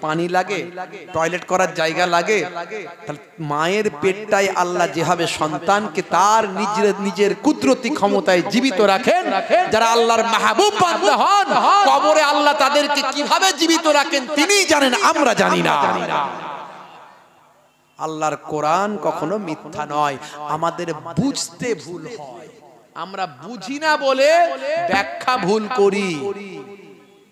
পানি লাগে, টয়লেট করার জায়গা লাগে? মায়ের পেটটাই আল্লাহ যেভাবে সন্তানকে তার নিজের কুদরতি ক্ষমতায় জীবিত রাখেন, যারা আল্লাহর মাহবুব বান্দা হন, কবরে আল্লাহ তাদেরকে কিভাবে জীবিত রাখেন তিনিই জানেন, আমরা জানি না। আল্লাহর কোরআন কখনো মিথ্যা নয়, আমাদের বুঝতে ভুল হয়, আমরা বুঝি না বলে ব্যাখ্যা ভুল করি।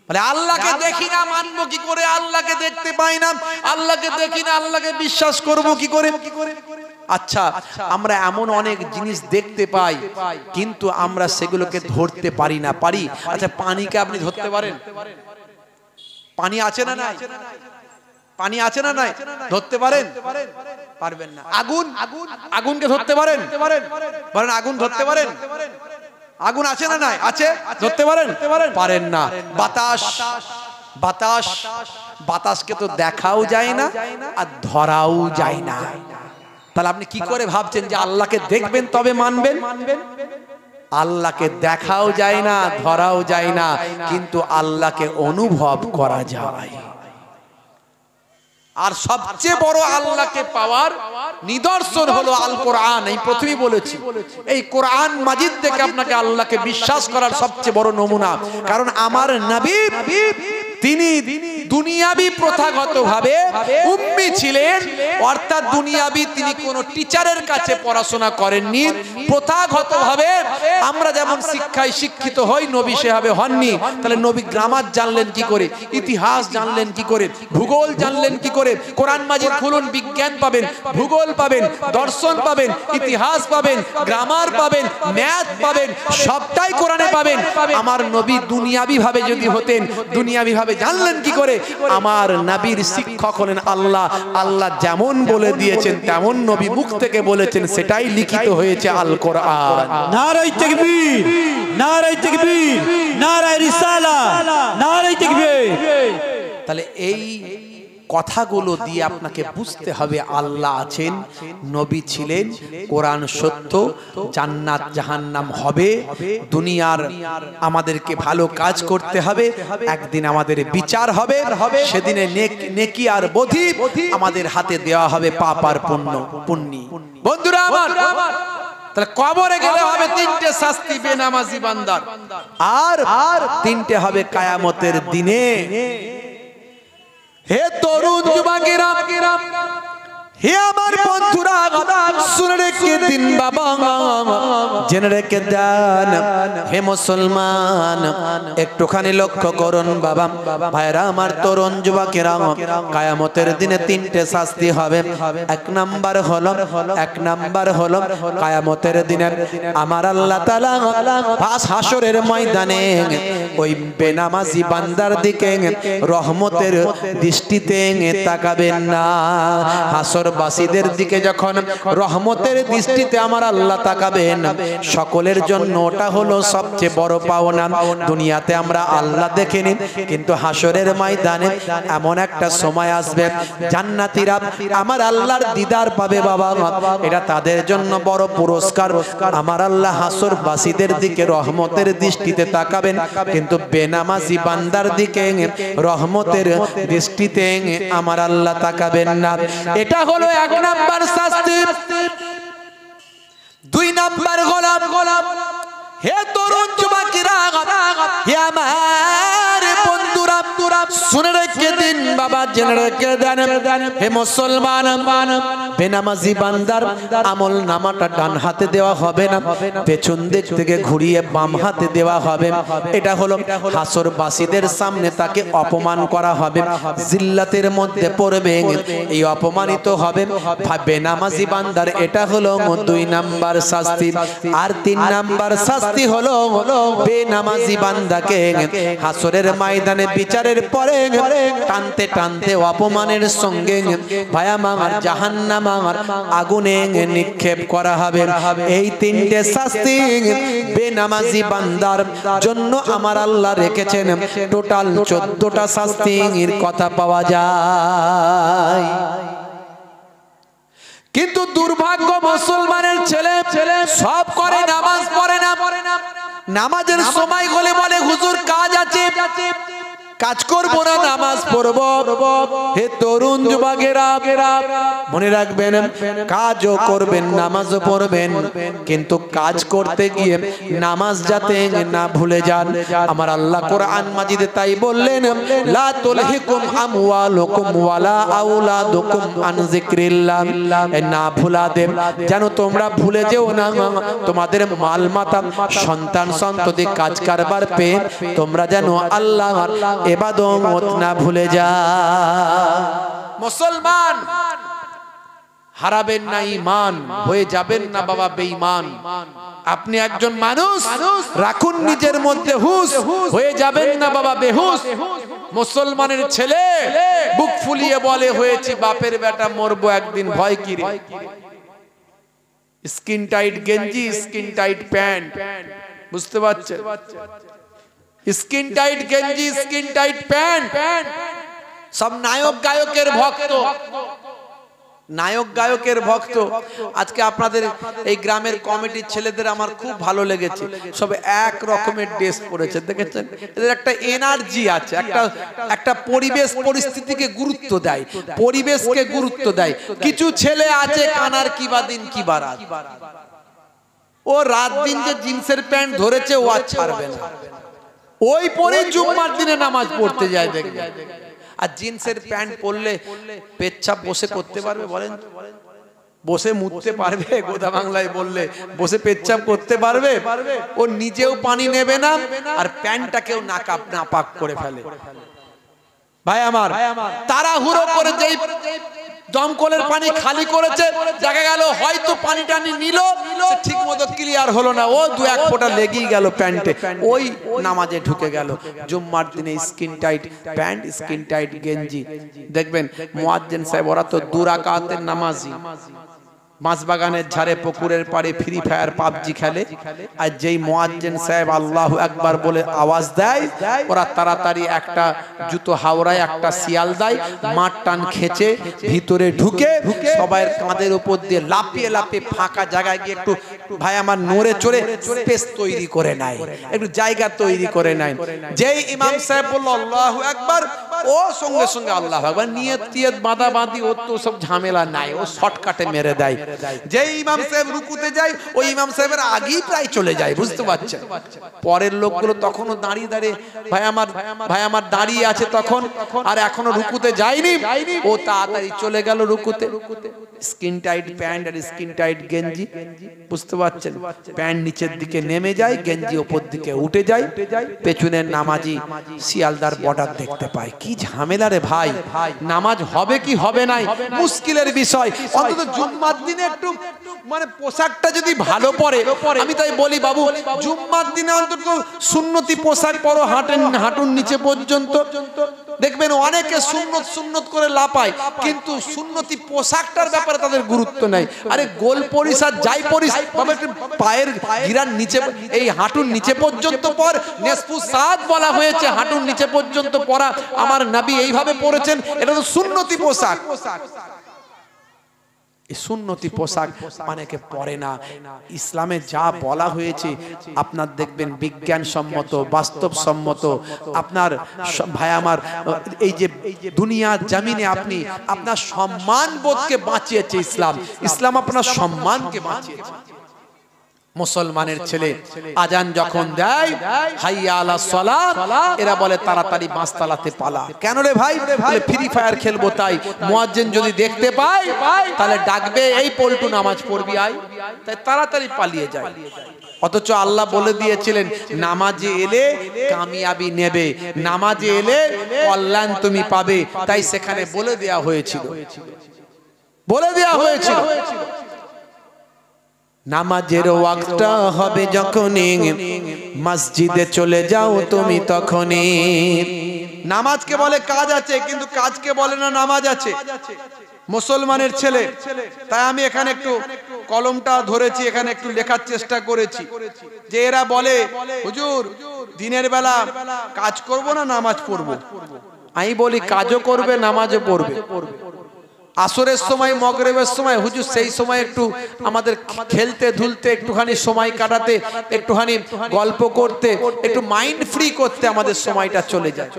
বলে আল্লাহকে দেখি না মানবো কি করে, আল্লাহকে দেখতে পাই না, আল্লাহকে দেখি না আল্লাহকে বিশ্বাস করব কি করে? আচ্ছা আমরা এমন অনেক জিনিস দেখতে পাই কিন্তু আমরা সেগুলোকে ধরতে পারি না। পারি? আচ্ছা পানিকে আপনি ধরতে পারেন? পানি আছে না নাই? পানি আছে না নাই? ধরতে পারেন? পারবেন না। আগুন, আগুনকে ধরতে পারেন? বলেন আগুন ধরতে পারেন? আগুন আছে না নাই? আছে, ধরতে পারেন? পারেন না। বাতাস, বাতাস, বাতাসকে তো দেখাও যায় না আর ধরাও যায় না। তাহলে আপনি কি করে ভাবছেন যে আল্লাহকে দেখবেন তবে মানবেন? আল্লাহকে দেখাও যায় না, ধরাও যায় না, কিন্তু আল্লাহকে অনুভব করা যায়। আর সবচেয়ে বড় আল্লাহকে পাওয়ার নিদর্শন হলো আল কোরআন। আমি প্রথমেই বলেছি এই কোরআন মাজিদ থেকে আপনাকে আল্লাহকে বিশ্বাস করার সবচেয়ে বড় নমুনা। কারণ আমার নবী তিনি দুনিয়াবি প্রথাগতভাবে উম্মি ছিলেন, অর্থাৎ দুনিয়াবি তিনি কোনো টিচারের কাছে পড়াশোনা করেননি। প্রথাগতভাবে আমরা যেমন শিক্ষায় শিক্ষিত হই, নবী সেভাবে হননি। তাহলে নবী গ্রামার জানলেন কি করে, ইতিহাস জানলেন কি করে, ভূগোল জানলেন কি করে? কোরআন মাজিদ খুলুন, বিজ্ঞান পাবেন, ভূগোল পাবেন, দর্শন পাবেন, ইতিহাস পাবেন, গ্রামার পাবেন, ম্যাথ পাবেন, সবটাই কোরআনে পাবেন। আমার নবী দুনিয়াবি ভাবে যদি হতেন, দুনিয়াবি ভাবে জানলেন কি করে? আমার নবীর শিক্ষক হলেন আল্লাহ। আল্লাহ যেমন বলে দিয়েছেন তেমন নবী মুখ থেকে বলেছেন, সেটাই লিখিত হয়েছে আল কোরআন। নারায়ে তাকবীর, নারায়ে তাকবীর, নারায়ে রিসালাত, নারায়ে তাকবীর। তাহলে এই কথাগুলো দিয়ে আপনাকে বুঝতে হবে আল্লাহ আছেন, নবী ছিলেন, কোরআন সত্য, জান্নাত জাহান্নাম হবে, দুনিয়ার আমাদেরকে ভালো কাজ করতে হবে, একদিন আমাদের বিচার হবে, সেদিনে নেকি আর বধি আমাদের হাতে দেওয়া হবে পাপ আর পুণ্যি। বন্ধুরা আমার, তাহলে কবরে গেলে হবে তিনটে শাস্তি বেনামাজি বান্দার, আর তিনটে হবে কিয়ামতের দিনে। হে তরুণ যুবকেরা, হে আমার বন্ধুরা, শুনে রেখে দিন বাবা, জেনে রেখে দেন হে মুসলমান, একটুখানি লক্ষ্য করুন বাবা ভাইরা আমার, তরুণ যুবকেরা, কিয়ামতের দিনে তিনটে শাস্তি হবে। এক নাম্বার হলো কিয়ামতের দিনে আমার আল্লাহ তাআলা হাসরের ময়দানে ওই বেনামাজি বান্দার দিকে রহমতের দৃষ্টিতে তাকাবেন না। হাসরবাসীদের দিকে যখন রহমতের দৃষ্টিতে আমার আল্লাহ তাকাবেন, সকলের জন্য ওটা হলো সবচেয়ে বড় পাওনা। দুনিয়াতে আমরা আল্লাহ দেখিনি, কিন্তু হাসরের ময়দানে এমন একটা সময় আসবে জান্নাতীরা আমার আল্লাহর দিদার পাবে বাবা, এটা তাদের জন্য বড় পুরস্কার। আমার আল্লাহ হাসরবাসীদের দিকে রহমতের দৃষ্টিতে তাকাবেন, কিন্তু বেনামাজি বান্দার দিকে রহমতের দৃষ্টিতে আমার আল্লাহ তাকাবেন না। এটা হলো এক নাম্বার শাস্তি। দুই নাম্বার গোলাম, হে তরুণ যুবকেরা, হে আমার বন্ধুরা, শুনে রেখে দিন বাবা, জেনে রেখে দেন হে মুসলমান, বেনামাজি বান্দার আমল নামাটা ডান হাতে দেওয়া হবে না, পেছন দিক থেকে ঘুরিয়ে বাম হাতে দেওয়া হবে। এটা হলো হাসরবাসীদের সামনে তাকে অপমান করা হবে, জিল্লাতের মধ্যে পড়বে, এই অপমানিত হবে বেনামাজি বান্দার। এটা হলো দুই নাম্বার শাস্তি। আর তিন নাম্বার শাস্তি হলো বেনামাজি বান্দাকে হাসরের ময়দানে বিচারের পরে টানতে টানতে অপমানের সঙ্গে ভয়ামার জাহান্নামার আগুনে নিক্ষেপ করা হবে। এই তিনটে শাস্তি বেনামাজি বান্দার জন্য আমার আল্লাহ রেখেছেন। টোটাল 14টা শাস্তির কথা পাওয়া যায়। কিন্তু দুর্ভাগ্য, মুসলমানের ছেলে সব করে, নামাজ পড়ে না। নামাজের সময় হলে বলে হুজুর কাজ আছে, কাজ করবো না, নামাজ পড়বো। হে তরুণ যুবকেরা, মনে রাখবেন, কাজও করবেন, নামাজও পড়বেন, কিন্তু কাজ করতে গিয়ে নামাজ যাতে না ভুলে যান। আমার আল্লাহ কোরআন মাজিদে তাই বললেন, লা তুলহিকুম আমওয়ালুকুম ওয়ালা আওলাদুকুম আন যিকরিল্লাহ, না ভুলা দেব, যেন তোমরা ভুলে যেও না তোমাদের মাল মাতা, সন্তান সন্ততি, কাজ কারবার পেয়ে তোমরা যেন আল্লাহর ইবাদত না ভুলে যা। মুসলমান হারাবেন না ঈমান, হয়ে যাবেন না বাবা বেঈমান। আপনি একজন মানুষ, রাখুন নিজের মধ্যে হুঁশ, হয়ে যাবেন না বাবা বেহুশ। মুসলমানের ছেলে বুক ফুলিয়ে বলে, হয়েছি বাপের বেটা, মরবো একদিন, ভয় কি রে। স্কিন টাইট গেঞ্জি, স্কিন টাইট প্যান্ট, বুঝতে পারছেন? স্কিন টাইট গেঞ্জি, স্কিন টাইট প্যান্ট, সব নায়ক গায়কের ভক্ত, নায়ক গায়কের ভক্ত। আজকে আপনাদের এই গ্রামের কমিটির ছেলেদের আমার খুব ভালো লেগেছে, সব এক রকমের ড্রেস পরেছে, দেখেছেন? এদের একটা এনার্জি আছে, একটা পরিবেশ পরিস্থিতিকে গুরুত্ব দেয়, পরিবেশকে গুরুত্ব দেয়। কিছু ছেলে আছে কানার কিবা দিন কিবা রাত, ও রাত দিন যে জিন্সের প্যান্ট ধরেছে ও আর ছাড়বে না, ওই পরে জুম্মার দিনে নামাজ পড়তে যায় দেখবেন। আর জিন্সের প্যান্ট পরলে পেচ্ছাপ বসে করতে পারবে বলেন? বসে মুততে পারবে? গোদা বাংলায় বললে বসে পেচ্ছাপ করতে পারবে? ও নিজেও পানি নেবে না, আর প্যান্টটাকেও নাপাক করে ফেলে। ভাই আমার, তাড়াহুড়ো করে যেই দমকলের পানি খালি করেছে, দেখা গেল হয়তো পানি টানি নিল, ঠিক মতো ক্লিয়ার হলো না, ও দু এক ফোঁটা লেগেই গেল প্যান্টে, ওই নামাজে ঢুকে গেল। জুম্মার দিনে skin tight pant, skin tight গেঞ্জি। দেখবেন মুয়াজ্জিন সাহেব, ওরা তো 2 রাকাতের নামাজি, মাছবাগানের ঝাড়ে পুকুরের পাড়ে ফ্রি ফায়ার পাবজি খেলে আর যেই মুয়াজ্জিন সাহেব আল্লাহু আকবার বলে আওয়াজ দেয় ওরা তাড়াতাড়ি একটা জুতো হাওড়ায় একটা শিয়াল দেয় মাঠ টান খেচে ভিতরে ঢুকে সবাইয়ের কাঁধের উপর দিয়ে লাফিয়ে লাফিয়ে ফাঁকা জায়গায় গিয়ে একটু ভাই আমার নড়ে চড়ে স্পেস তৈরি করে নেয় একটু জায়গা তৈরি করে নেয় যেই ইমাম সাহেব বলল আল্লাহু আকবার ও সঙ্গে সঙ্গে আল্লাহু আকবার নিয়ত টিয়ত বাঁধা বাঁধি ও তো সব ঝামেলা নাই ও শর্টকাটে মেরে দেয় যেই ইমাম সাহেব রুকুতে যায় ওই ইমাম সাহেবের আগেই প্রায় চলে যায় বুঝতে পারছেন পরের লোকগুলো তখনও দাঁড়িয়ে দাঁড়িয়ে ভাই আমার দাঁড়িয়ে আছে তখন আর এখনো রুকুতে যায়নি ও তাড়াতাড়ি চলে গেল রুকুতে স্কিন টাইট প্যান্ট আর স্কিন টাইট গেঞ্জি বুঝতে পারছেন প্যান্ট নিচের দিকে নেমে যায় গেঞ্জি উপর দিকে উঠে যায় পেছনের নামাজি শিয়ালদার বর্ডার দেখতে পায় কি ঝামেলা রে ভাই নামাজ হবে কি হবে নাই মুশকিলের বিষয় অন্তত জুম্মার দিনে একটু মানে পোশাকটা যদি ভালো পরে আমি তাই বলি বাবু জুম্মার দিনে অন্তত সুন্নতি পোশাক পরো হাঁটুর নিচে পর্যন্ত দেখবেন অনেকে সুন্নত করে লাপায় কিন্তু সুন্নতি পোশাকটার ব্যাপারে তাদের গুরুত্ব নাই আরে গোল পরিস আর যাই পরিস তবে একটু পায়ের গিরার নিচে এই হাঁটুর নিচে পর্যন্ত পর নেসফু সাদ বলা হয়েছে হাঁটুর নিচে পর্যন্ত পরা আমার নবী এইভাবে পরেছেন এটা তো সুন্নতি পোশাক সুন্নতি পোশাক অনেকে পরে না ইসলামে যা বলা হয়েছে আপনার দেখবেন বিজ্ঞানসম্মত বাস্তবসম্মত আপনার ভাই আমার এই যে দুনিয়ার জমিনে আপনি আপনার সম্মান বোধকে বাঁচিয়েছে ইসলাম আপনার সম্মানকে বাঁচিয়েছে মুসলমানের ছেলে আজান যখন দেয় হাইয়া আলাস সালাত এরা বলে তাড়াতাড়ি বাঁশতলাতে পালা কেন রে ভাই বলে ফ্রি ফায়ার খেলবো তাই মুয়াজ্জিন যদি দেখতে পায় তাহলে ডাকবে এই পল্টু নামাজ পড়বি আয় তাই তাড়াতাড়ি পালিয়ে যায় অথচ আল্লাহ বলে দিয়েছিলেন নামাজে এলে কামিয়াবি নেবে নামাজে এলে কল্যাণ তুমি পাবে তাই সেখানে বলে দেয়া হয়েছিল নামাজের ওয়াক্তটা হবে যখনই মসজিদে চলে যাও তুমি তখনই নামাজকে বলে কাজ আছে কিন্তু কাজকে বলে না নামাজ আছে মুসলমানের ছেলে তাই আমি এখানে একটু কলমটা ধরেছি এখানে একটু লেখার চেষ্টা করেছি যে এরা বলে হুজুর দিনের বেলা কাজ করব না নামাজ পড়ব আমি বলি কাজও করবে নামাজও পড়বে আসরের সময় মাগরিবের সময় হুজুর সেই সময় একটু আমাদের খেলতে ধুলতে একটুখানি সময় কাটাতে একটুখানি গল্প করতে একটু মাইন্ড ফ্রি করতে আমাদের সময়টা চলে যায়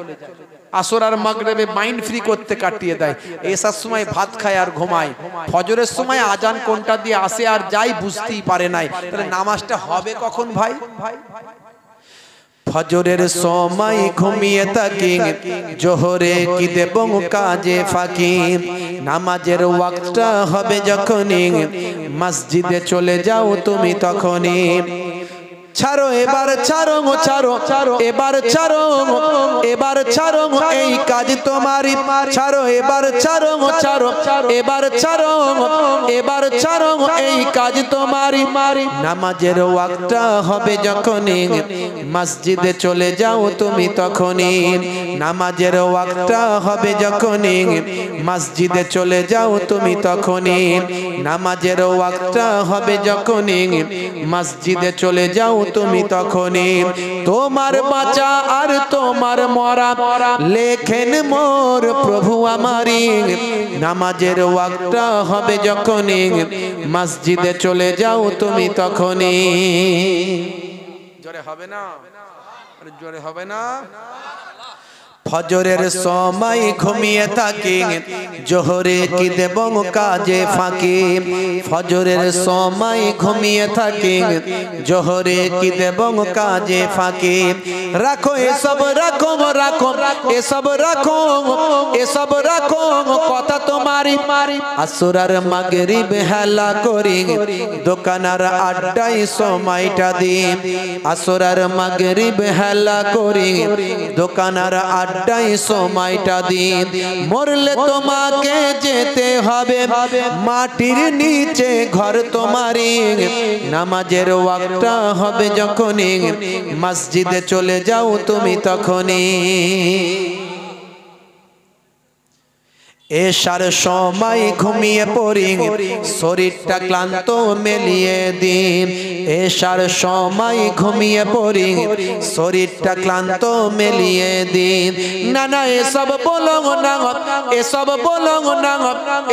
আসর আর মাগরিবে মাইন্ড ফ্রি করতে কাটিয়ে দেয় এসার সময় ভাত খায় আর ঘুমায় ফজরের সময় আজান কোনটা দিয়ে আসে আর যাই বুঝতেই পারে নাই তাহলে নামাজটা হবে কখন ভাই ফজরের সময় ঘুমিয়ে থাকি জোহরে কি দেব কাজে ফাঁকি নামাজের ওয়াক্তটা হবে যখনই মসজিদে চলে যাও তুমি তখনই ছাড়ো এবার ছাড়ো এবার ছাড়ো এই কাজ তোমারই ছাড়ো এবার ছাড়ো এই কাজ তোমারই নামাজের ওয়াক্তটা হবে যখনই মসজিদে চলে যাও তুমি তখনই নামাজের ওয়াক্তটা হবে যখনই মসজিদে চলে যাও তুমি তখনই নামাজের ওয়াক্তটা হবে যখনই মসজিদে চলে যাও তুমি তখনই তোমার বাঁচা আর তোমার মরা লেখেন মোর প্রভু আমারি নামাজের ওয়াক্তটা হবে যখনই মসজিদে চলে যাও তুমি তখনই জোরে হবে না জোরে হবে না ফজরের সময় ঘুমিয়ে থাকি জোহরে কি দেব কাজে ফাঁকি ফজরের সময় ঘুমিয়ে থাকি জোহরে কি দেব কাজে ফাঁকি রাখো এসব রাখো কথা তোমারি আসরার মাগরিব হেলা করি দোকানার আড্ডায় সময়টা দি আসরার মাগরিব হেলা করি দোকানার আড্ডায় সময়টা দিন মরলে তোমাকে যেতে হবে মাটির নিচে ঘর তোমারই নামাজের ওয়াক্তটা হবে যখনই মসজিদে চলে যাও তুমি তখনই এশার সময় ঘুমিয়ে পড়ি শরীরটা ক্লান্ত মেলিয়ে দিন এশার সময় ঘুমিয়ে পড়ি শরীরটা ক্লান্ত মেলিয়ে দিন না না এসব বলো না এসব বলো না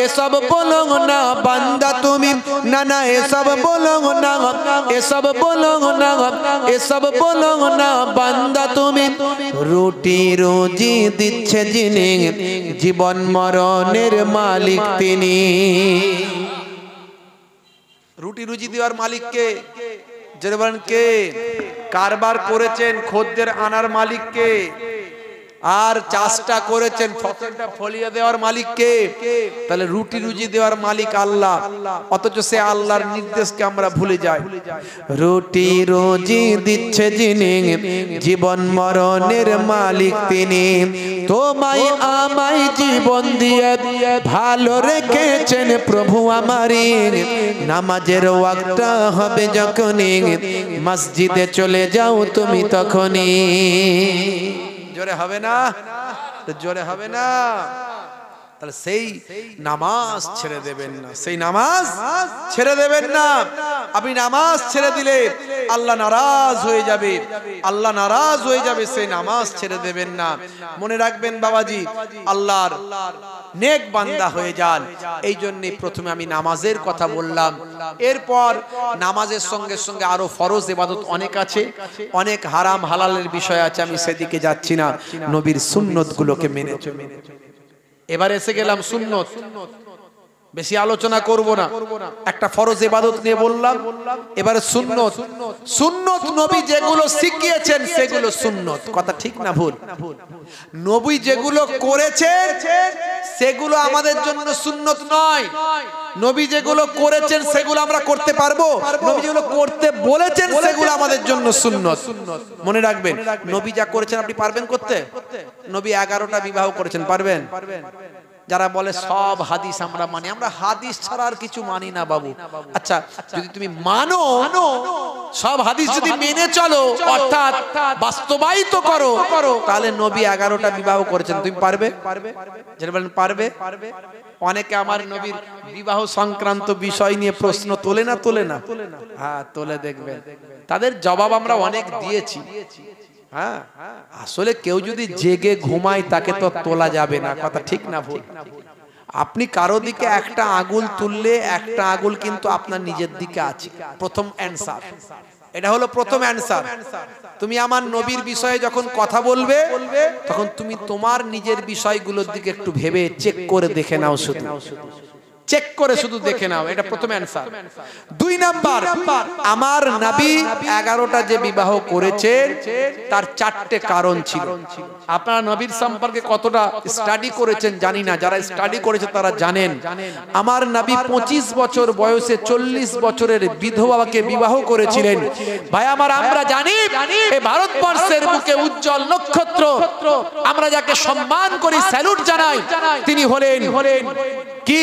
এসব বলো না বান্দা তুমি না না এসব বলো না এসব বলো না এসব বলো না বান্দা তুমি রুটি রুজি দিচ্ছে যিনি জীবন মরণের মালিক তিনি রুটি রুজি দেওয়ার মালিক কে যারা বলেন কে কারবার করেছেন খদ্দের আনার মালিক কে আর চাষটা করেছেন ফসলটা ফলিয়ে দেওয়ার মালিক কে তাহলে রুটি রুজি দেওয়ার মালিক আল্লাহ অথচ সে আল্লাহর নির্দেশকে আমরা ভুলে যাই রুটি রুজি দিচ্ছে যিনি জীবন মরণের মালিক তিনি তোমায় আমায় জীবন দিয়ে ভালো রেখেছেন প্রভু আমারই নামাজের ওয়াক্ত হবে যখনই মসজিদে চলে যাও তুমি তখনই জোরে হবে না জোরে হবে না তাহলে সেই নামাজ ছেড়ে দেবেন না সেই নামাজ ছেড়ে দেবেন না আপনি নামাজ ছেড়ে দিলে আল্লাহ নারাজ হয়ে যাবে আল্লাহ নারাজ হয়ে যাবে সেই নামাজ ছেড়ে দেবেন না মনে রাখবেন বাবাজি আল্লাহর নেক বান্দা হয়ে যান এই জন্যই প্রথমে আমি নামাজের কথা বললাম এরপর নামাজের সঙ্গে সঙ্গে আরো ফরজ ইবাদত অনেক আছে অনেক হারাম হালালের বিষয় আছে আমি সেদিকে যাচ্ছি না নবীর সুন্নতগুলোকে মেনে চলুন এবার এসে গেলাম সুন্নত বেশি আলোচনা করব না একটা ফরজ ইবাদত নিয়ে বললাম এবারে সুন্নত সুন্নত নবী যেগুলো শিখিয়েছেন সেগুলো সুন্নত কথা ঠিক না ভুল নবী যেগুলো করেছেন সেগুলো আমাদের জন্য সুন্নত নয় নবী যেগুলো করেছেন সেগুলো আমরা করতে পারবো নবী যেগুলো করতে বলেছেন সেগুলো আমাদের জন্য সুন্নত মনে রাখবেন নবী যা করেছেন আপনি পারবেন করতে নবী 11টা বিবাহ করেছেন পারবেন যারা বলে সব হাদিস আমরা মানি আমরা হাদিস ছাড়া আর কিছু মানি না বাবু আচ্ছা যদি তুমি মানো সব হাদিস যদি মেনে চলো অর্থাৎ বাস্তবায়িত করো তাহলে নবী 11টা বিবাহ করেছেন তুমি পারবে যারা বলেন পারবে অনেকে আমার নবীর বিবাহ সংক্রান্ত বিষয় নিয়ে প্রশ্ন তোলে না হ্যাঁ তোলে দেখবেন তাদের জবাব আমরা অনেক দিয়েছি হ্যাঁ আসলে কেউ যদি জেগে ঘুমায় তাকে তো তোলা যাবে না কথা ঠিক না ভুল আপনি কারো দিকে একটা আঙ্গুল তুললে একটা আঙ্গুল কিন্তু আপনার নিজের দিকে আছে প্রথম অ্যানসার এটা হলো প্রথম অ্যানসার তুমি আমার নবীর বিষয়ে যখন কথা বলবে তখন তুমি তোমার নিজের বিষয়গুলোর দিকে একটু ভেবে চেক করে দেখে নাও শুধু চেক করে শুধু দেখে নাও এটা প্রথম অ্যানসার 2 নাম্বার আমার নবী 11টা যে বিবাহ করেছেন তার 4টে কারণ ছিল আপনারা নবীর সম্পর্কে কতটা স্টাডি করেছেন জানি না যারা স্টাডি করেছে তারা জানেন আমার নবী 25 বছর বয়সে 40 বছরের বিধবাকে বিবাহ করেছিলেন ভাই আমার আমরা জানি এই ভারতবর্ষের বুকে উজ্জ্বল নক্ষত্র আমরা যাকে সম্মান করি স্যালুট জানাই তিনি হলেন কি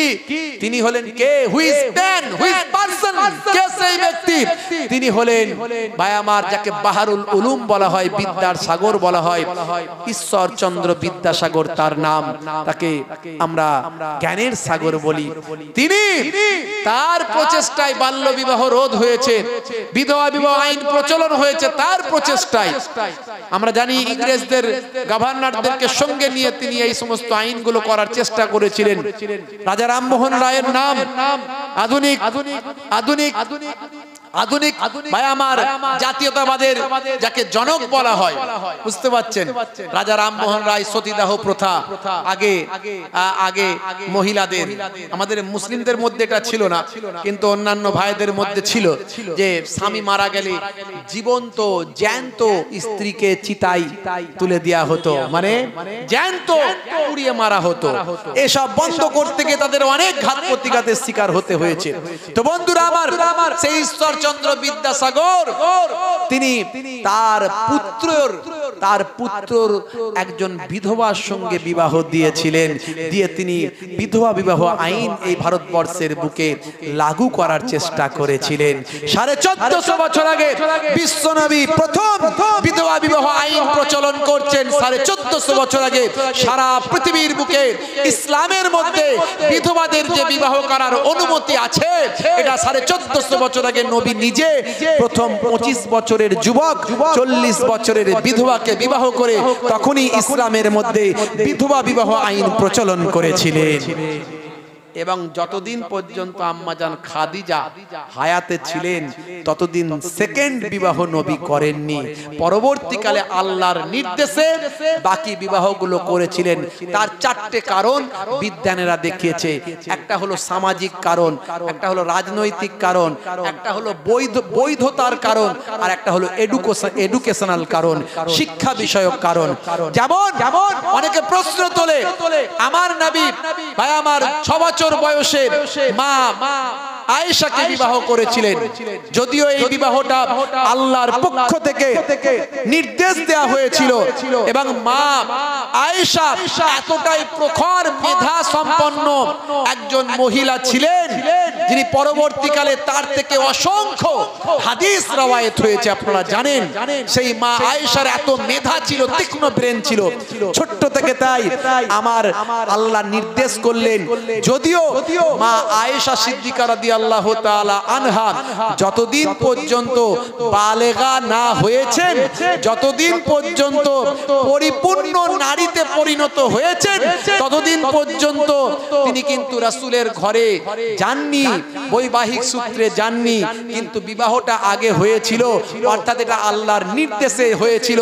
তিনি হলেন কে who is man who is person কে সেই ব্যক্তি তিনি হলেন ভাই আমার যাকে বাহারুল উলুম বলা হয় বিদ্যার সাগর বলা হয় ঈশ্বরচন্দ্র বিদ্যাসাগর তার নাম তাকে আমরা জ্ঞানের সাগর বলি তিনি তার প্রচেষ্টায় বাল্য বিবাহ রোধ হয়েছে বিধবা বিবাহ আইন প্রচলন হয়েছে তার প্রচেষ্টায় আমরা জানি ইংরেজদের গভর্নরদেরকে সঙ্গে নিয়ে তিনি এই সমস্ত আইনগুলো করার চেষ্টা করেছিলেন রাজা রামমোহন রায়ের নাম আধুনিক ভাই আমার জাতীয়তাবাদের যাকে জনক বলা হয় বুঝতে পারছেন রাজা রামমোহন রায় সতীদাহ প্রথা আগে মহিলাদের আমাদের মুসলিমদের মধ্যে এটা ছিল না কিন্তু অন্যান্য ভাইদের মধ্যে ছিল যে স্বামী মারা গেলে জীবন্ত জ্যান্ত স্ত্রীকে চিতায় তুলে দেয়া হতো মানে জ্যান্ত পুড়িয়ে মারা হতো এসব বন্ধ করতে গিয়ে তাদের অনেক ঘাত প্রতিঘাতের শিকার হতে হয়েছে তো বন্ধুরা আমার সেই ঈশ্বরচন্দ্র বিদ্যাসাগর তিনি তার তার পুত্রর একজন বিধবার সঙ্গে বিবাহ দিয়েছিলেন, দিয়ে তিনি বিধবা বিবাহ আইন এই ভারতবর্ষের বুকে লাগু করার চেষ্টা করেছিলেন। 1450 বছর আগে বিশ্বনবী প্রথম বিধবা বিবাহ আইন প্রচলন করছেন। 1450 বছর আগে সারা পৃথিবীর বুকে ইসলামের মধ্যে বিধবাদের যে বিবাহ করার অনুমতি আছে, এটা 1450 বছর আগে নবী নিজে প্রথম 25 বছরের যুবক 40 বছরের বিধবাকে বিবাহ করে তখনই ইসলামের মধ্যে বিধবা বিবাহ আইন প্রচলন করেছিলেন। এবং যতদিন পর্যন্ত আম্মাজান খাদিজা হায়াতে ছিলেন ততদিন সেকেন্ড বিবাহ নবী করেননি। পরবর্তীকালে আল্লাহর নির্দেশে বাকি বিবাহগুলো করেছিলেন। তার 4টে কারণ বিজ্ঞানীরা দেখিয়েছে। একটা হলো সামাজিক কারণ, একটা হলো রাজনৈতিক কারণ, একটা হলো বৈধতার কারণ, আর একটা হলো এডুকেশনাল কারণ, শিক্ষা বিষয়ক কারণ। যেমন অনেকে প্রশ্ন তোলে, আমার নবী ভাই আমার 6 বছর বয়সে মা আয়েশাকে বিবাহ করেছিলেন, যদিও এই বিবাহটা আল্লাহর পক্ষ থেকে নির্দেশ দেওয়া হয়েছিল এবং মা আয়েশা এতটাই প্রখর মেধা সম্পন্ন একজন মহিলা ছিলেন যিনি পরবর্তীকালে তার থেকে অসংখ্য হাদিস রওয়ায়েত হয়েছে। আপনারা জানেন সেই মা আয়েশার এত মেধা ছিল, তীক্ষ্ণ ব্রেন ছিল ছোট্ট থেকে। তাই আমার আল্লাহ নির্দেশ করলেন, যদিও মা আয়েশা সিদ্দিকা রাদিয়াল্লাহু তাআলা আনহা যতদিন পর্যন্ত বালেগা না হয়েছেন, যতদিন পর্যন্ত পরিপূর্ণ নারীতে পরিণত হয়েছেন, ততদিন পর্যন্ত তিনি কিন্তু রাসূলের ঘরে যাননি, বৈবাহিক সূত্রে যাননি। কিন্তু বিবাহটা আগে হয়েছিল, অর্থাৎ এটা আল্লাহর নির্দেশে হয়েছিল।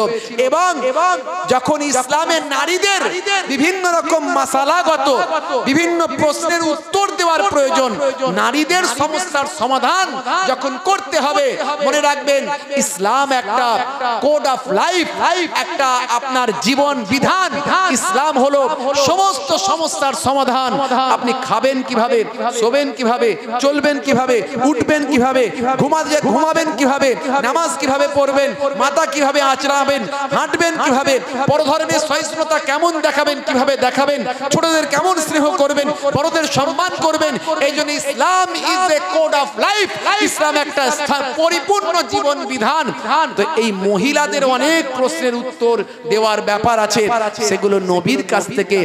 এবং যখন ইসলামের নারীদের বিভিন্ন রকম মাসালাগত বিভিন্ন প্রশ্নের উত্তর দেওয়ার প্রয়োজন, নারীদের সমস্যার সমাধান যখন করতে হবে, মনে রাখবেন ইসলাম একটা কোড অফ লাইফ, একটা আপনার জীবন বিধান। ইসলাম হলো সমস্ত সমস্যার সমাধান। আপনি খাবেন কিভাবে, শোবেন কিভাবে, চলবেন কিভাবে, উঠবেন কিভাবে, ঘুমাবেন কিভাবে, নামাজ কিভাবে পড়বেন, মাথা কিভাবে আঁচড়াবেন, হাঁটবেন কিভাবে, পরধর্মের সহিষ্ণুতা কেমন দেখাবেন, কিভাবে দেখাবেন, ছোটদের কেমন স্নেহ করবেন, বড়দের সম্মান করবেন। এই জন্য Islam is a code of life. ইসলাম একটা পরিপূর্ণ জীবন বিধান। তো এই মহিলাদের অনেক প্রশ্নের উত্তর দেওয়ার ব্যাপার আছে, সেগুলো নবীর কাছ থেকে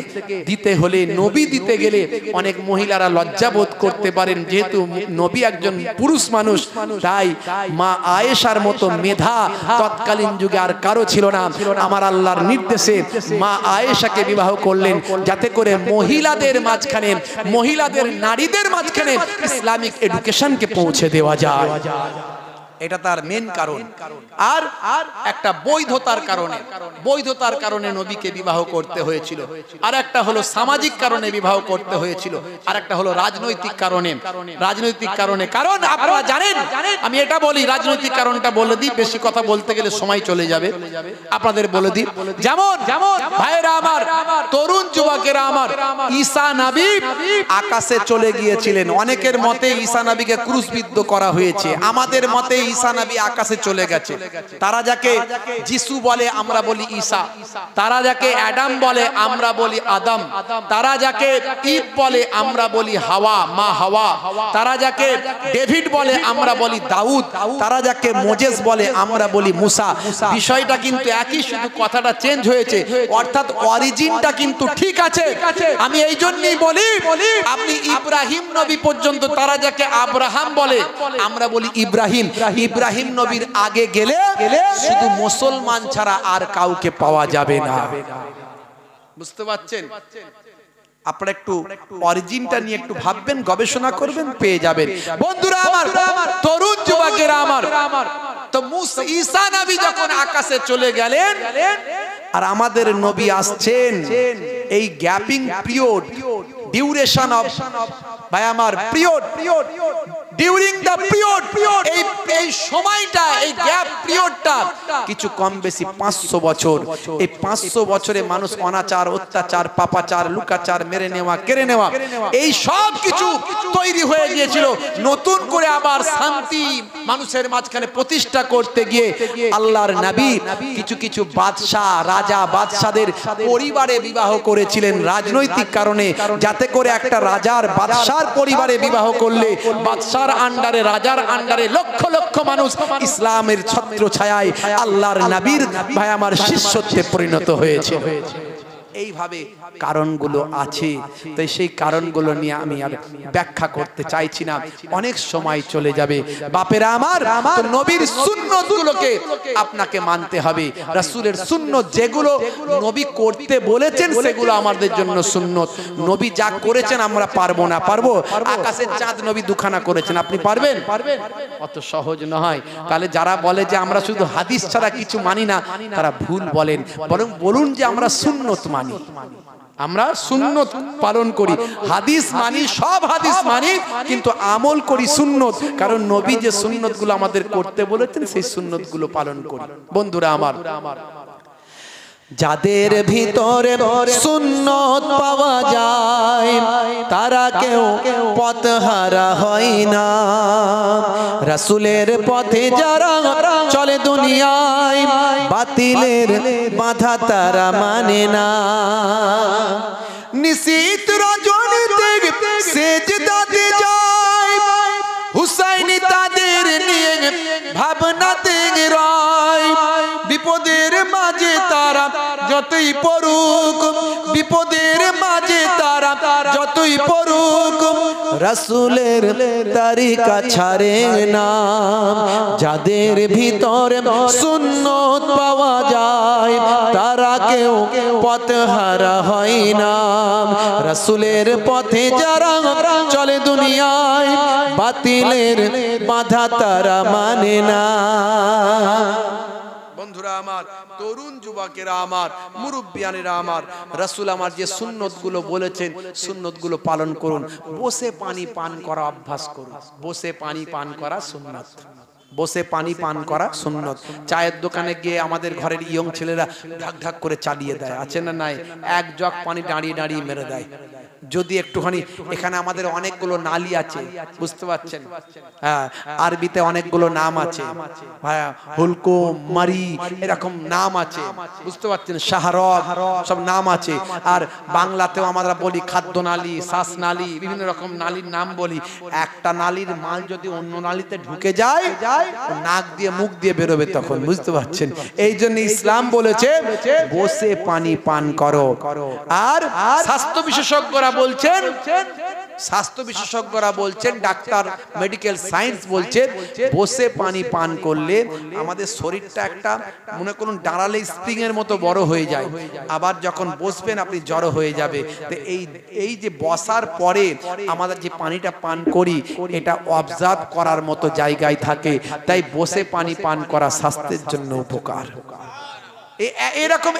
দিতে হলে, নবী দিতে গেলে অনেক মহিলারা লজ্জাবোধ করতে পারেন, যেহেতু নবী একজন পুরুষ মানুষ। তাই মা আয়েশার মতো মেধা তৎকালীন যুগে আর কারো ছিল না। আমার আল্লাহর নির্দেশে মা আয়েশাকে বিবাহ করলেন, যাতে করে মহিলাদের মাঝখানে, মহিলাদের নারীদের মাঝখানে ইসলামিক এডুকেশনকে পৌঁছে দেওয়া যায়। এটা তার মেন কারণ। আর একটা বৈধতার কারণে নবীকে বিবাহ করতে হয়েছিল। আর একটা হলো সামাজিক কারণে বিবাহ করতে হয়েছিল। আর একটা হলো রাজনৈতিক কারণে। কারণ আপনারা জানেন, আমি এটা বলি, রাজনৈতিক কারণটা বলে দিই, বেশি কথা বলতে গেলে সময় চলে যাবে, আপনাদের বলে দিই। যেমন ভাইরা আমার, তরুণ যুবকেরা আমার, ঈসা নবী আকাশে চলে গিয়েছিলেন। অনেকের মতে ঈসা নবীকে ক্রুশবিদ্ধ করা হয়েছে, আমাদের মতে ঈসা নবী আকাশে চলে গেছে। তারা যাকে যিশু বলে আমরা বলি ঈসা, তারা যাকে অ্যাডাম বলে আমরা বলি আদম, তারা যাকে ঈদ বলে আমরা বলি হাওয়া, মা হাওয়া, তারা যাকে ডেভিড বলে আমরা বলি দাউদ, তারা যাকে মোজেস বলে আমরা বলি মুসা। বিষয়টা কিন্তু একই, শুধু কথাটা চেঞ্জ হয়েছে, অর্থাৎ অরিজিনটা কিন্তু ঠিক আছে। আমি এই জন্যই বলি, আপনি ইব্রাহিম নবী পর্যন্ত, তারা যাকে আব্রাহাম বলে আমরা বলি ইব্রাহিম। ইব্রাহিম নবীর আগে গেলে শুধু মুসলমান ছাড়া আর কাউকে পাওয়া যাবে না। বুঝতে পারছেন? আপনারা একটু অরিজিনটা নিয়ে একটু ভাববেন, গবেষণা করবেন, পেয়ে যাবেন। বন্ধুরা আমার, তরুণ যুবকেরা আমার, তো ঈসা নবী যখন আকাশে চলে গেলেন আর আমাদের নবী আসছেন, এই গ্যাপিং পিরিয়ড ডিউরেশন অফ ভাই আমার পিরিয়ড, ডিউরিং দ্য পিরিয়ড, এই সময়টা, এই গ্যাপ পিরিয়ডটা কিছু কম বেশি 500 বছর। এই 500 বছরে মানুষ অনাচার, অত্যাচার, পাপাচার, লুকাচার, মেরে নেওয়া, কেড়ে নেওয়া, এই সব কিছু তৈরি হয়ে গিয়েছিল। নতুন করে আবার শান্তি মানুষের মাঝখানে প্রতিষ্ঠা করতে গিয়ে আল্লাহর নবী কিছু কিছু বাদশাহ, রাজা বাদশাদের পরিবারে বিবাহ করেছিলেন রাজনৈতিক কারণে, যাতে করে একটা রাজার বাদশার পরিবারে বিবাহ করলে বাদশার আন্ডারে, রাজার আন্ডারে লক্ষ লক্ষ মানুষ ইসলামের ছত্র ছায়ায় আল্লাহর নবীর ভাই আমার শিষ্যত্বে পরিণত হয়েছে। এইভাবে কারণগুলো আছে। তাই সেই কারণগুলো নিয়ে আমি আর ব্যাখ্যা করতে চাইছি না, অনেক সময় চলে যাবে। বাপেরা আমার, তো নবীর সুন্নতগুলোকে আপনাকে মানতে হবে। রাসূলের সুন্নত যেগুলো নবী করতে বলেছেন সেগুলো আমাদের জন্য সুন্নত। নবী যা করেছেন আমরা পারবো না। পারবো? আকাশের চাঁদ নবী দুখানা করেছেন, আপনি পারবেন? অত সহজ নয়। তাহলে যারা বলে যে আমরা শুধু হাদিস ছাড়া কিছু মানি না, তারা ভুল বলেন। বরং বলুন যে আমরা সুন্নত মানি, আমরা সুন্নত পালন করি। হাদিস মানি, সব হাদিস মানি, কিন্তু আমল করি সুন্নত। কারণ নবী যে সুন্নতগুলো আমাদের করতে বলেছেন সেই সুন্নতগুলো পালন করি। বন্ধুরা আমার, যাদের ভিতরে সুন্নত পাওয়া যায় তারা কেউ পথহারা হয় না। রাসূলের পথে যারা চলে দুনিয়ায় বাতিলের বাধা তারা মানে না। নিশীত রজনীতে সেজদাতে যায় হুসাইনি তাদের নিয়ে ভাবনাতে রয়। বিপদের মাঝে তারা যতই পড়ুক, বিপদের মাঝে তারা যতই পড়ুক, রাসূলের তরিকা ছাড়ে না। যাদের ভিতরে সুন্নত পাওয়া যায় তারা কেউ পথহারা হয় না। রাসূলের পথে যারা চলে দুনিয়ায় বাতিলের বাধা তারা মানে না। বন্ধুরা আমার, তরুণ যুবকেরা আমার, মুরব্বিয়ানেরা আমার, রাসূল আমার যে সুন্নতগুলো বলেছেন সুন্নতগুলো পালন করুন। বসে পানি পান করা অভ্যাস করুন। বসে পানি পান করা সুন্নাত, বসে পানি পান করা সুন্নত। চায়ের দোকানে গিয়ে আমাদের ঘরের ইয়ং ছেলেরা ঢাক ঢাক করে চালিয়ে দেয়, আছে না নাই? এক জগ পানি দাঁড়িয়ে দাঁড়িয়ে মেরে দেয়। যদি একটুখানি, এখানে আমাদের অনেকগুলো নালি আছে, বুঝতে পারছেন? হ্যাঁ, আরবিতে অনেকগুলো নাম আছে, হুলকুম, মারি, এরকম নাম আছে, বুঝতে পারছেন? শাহরগ, সব নাম আছে। আর বাংলাতেও আমরা বলি খাদ্য নালী, শ্বাস নালী, বিভিন্ন রকম নালীর নাম বলি। একটা নালীর মাল যদি অন্য নালীতে ঢুকে যায়, নাক দিয়ে মুখ দিয়ে বেরোবে তখন, বুঝতে পারছেন? এই জন্য ইসলাম বলেছে বসে পানি পান করো। আর স্বাস্থ্য বিশেষজ্ঞরা বলছেন, স্বাস্থ্য বিশেষজ্ঞরা বলছেন, ডাক্তার, মেডিকেল সায়েন্স বলছে বসে পানি পান করলে আমাদের শরীরটা একটা, মনে করুন দাঁড়ালে স্প্রিং এর মতো বড় হয়ে যায়, আবার যখন বসবেন আপনি জড়ো হয়ে যাবে। তো এই যে বসার পরে আমাদের যে পানিটা পান করি এটা অবজার্ভ করার মতো জায়গায় থাকে, তাই বসে পানি পান করা স্বাস্থ্যের জন্য উপকার। এরকম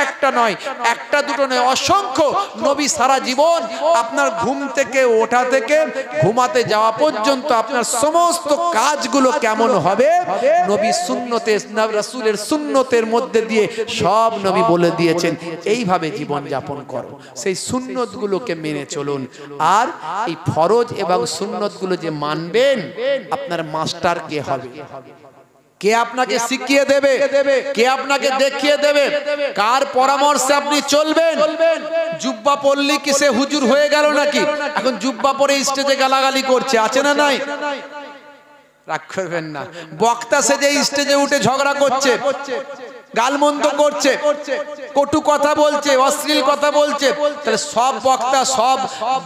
একটা নয়, একটা দুটো নয়, অসংখ্য। নবী সারা জীবন আপনার ঘুম থেকে ওঠা থেকে ঘুমাতে যাওয়া পর্যন্ত আপনার সমস্ত কাজগুলো কেমন হবে নবী সুন্নতে, রাসূলের সুন্নতের মধ্যে দিয়ে সব নবী বলে দিয়েছেন, এইভাবে জীবন যাপন করো, সেই সুন্নতগুলোকে মেনে চলুন। আর এই ফরজ এবং সুন্নতগুলো যে মানবেন, আপনার মাস্টার কে হবে? কে আপনাকে শিখিয়ে দেবে? কে আপনাকে দেখিয়ে দেবে? কার পরামর্শে আপনি চলবেন? জুব্বা পরলি কি সে হুজুর হয়ে গেল নাকি? এখন জুব্বা পরে স্টেজে গালাগালি করছে, আছে না নাই? রাগ করবেন না। বক্তা সেজে স্টেজে উঠে ঝগড়া করছে, গালমন্দ করছে, কটু কথা বলছে, অশ্লীল কথা বলছে, তাহলে সব বক্তা, সব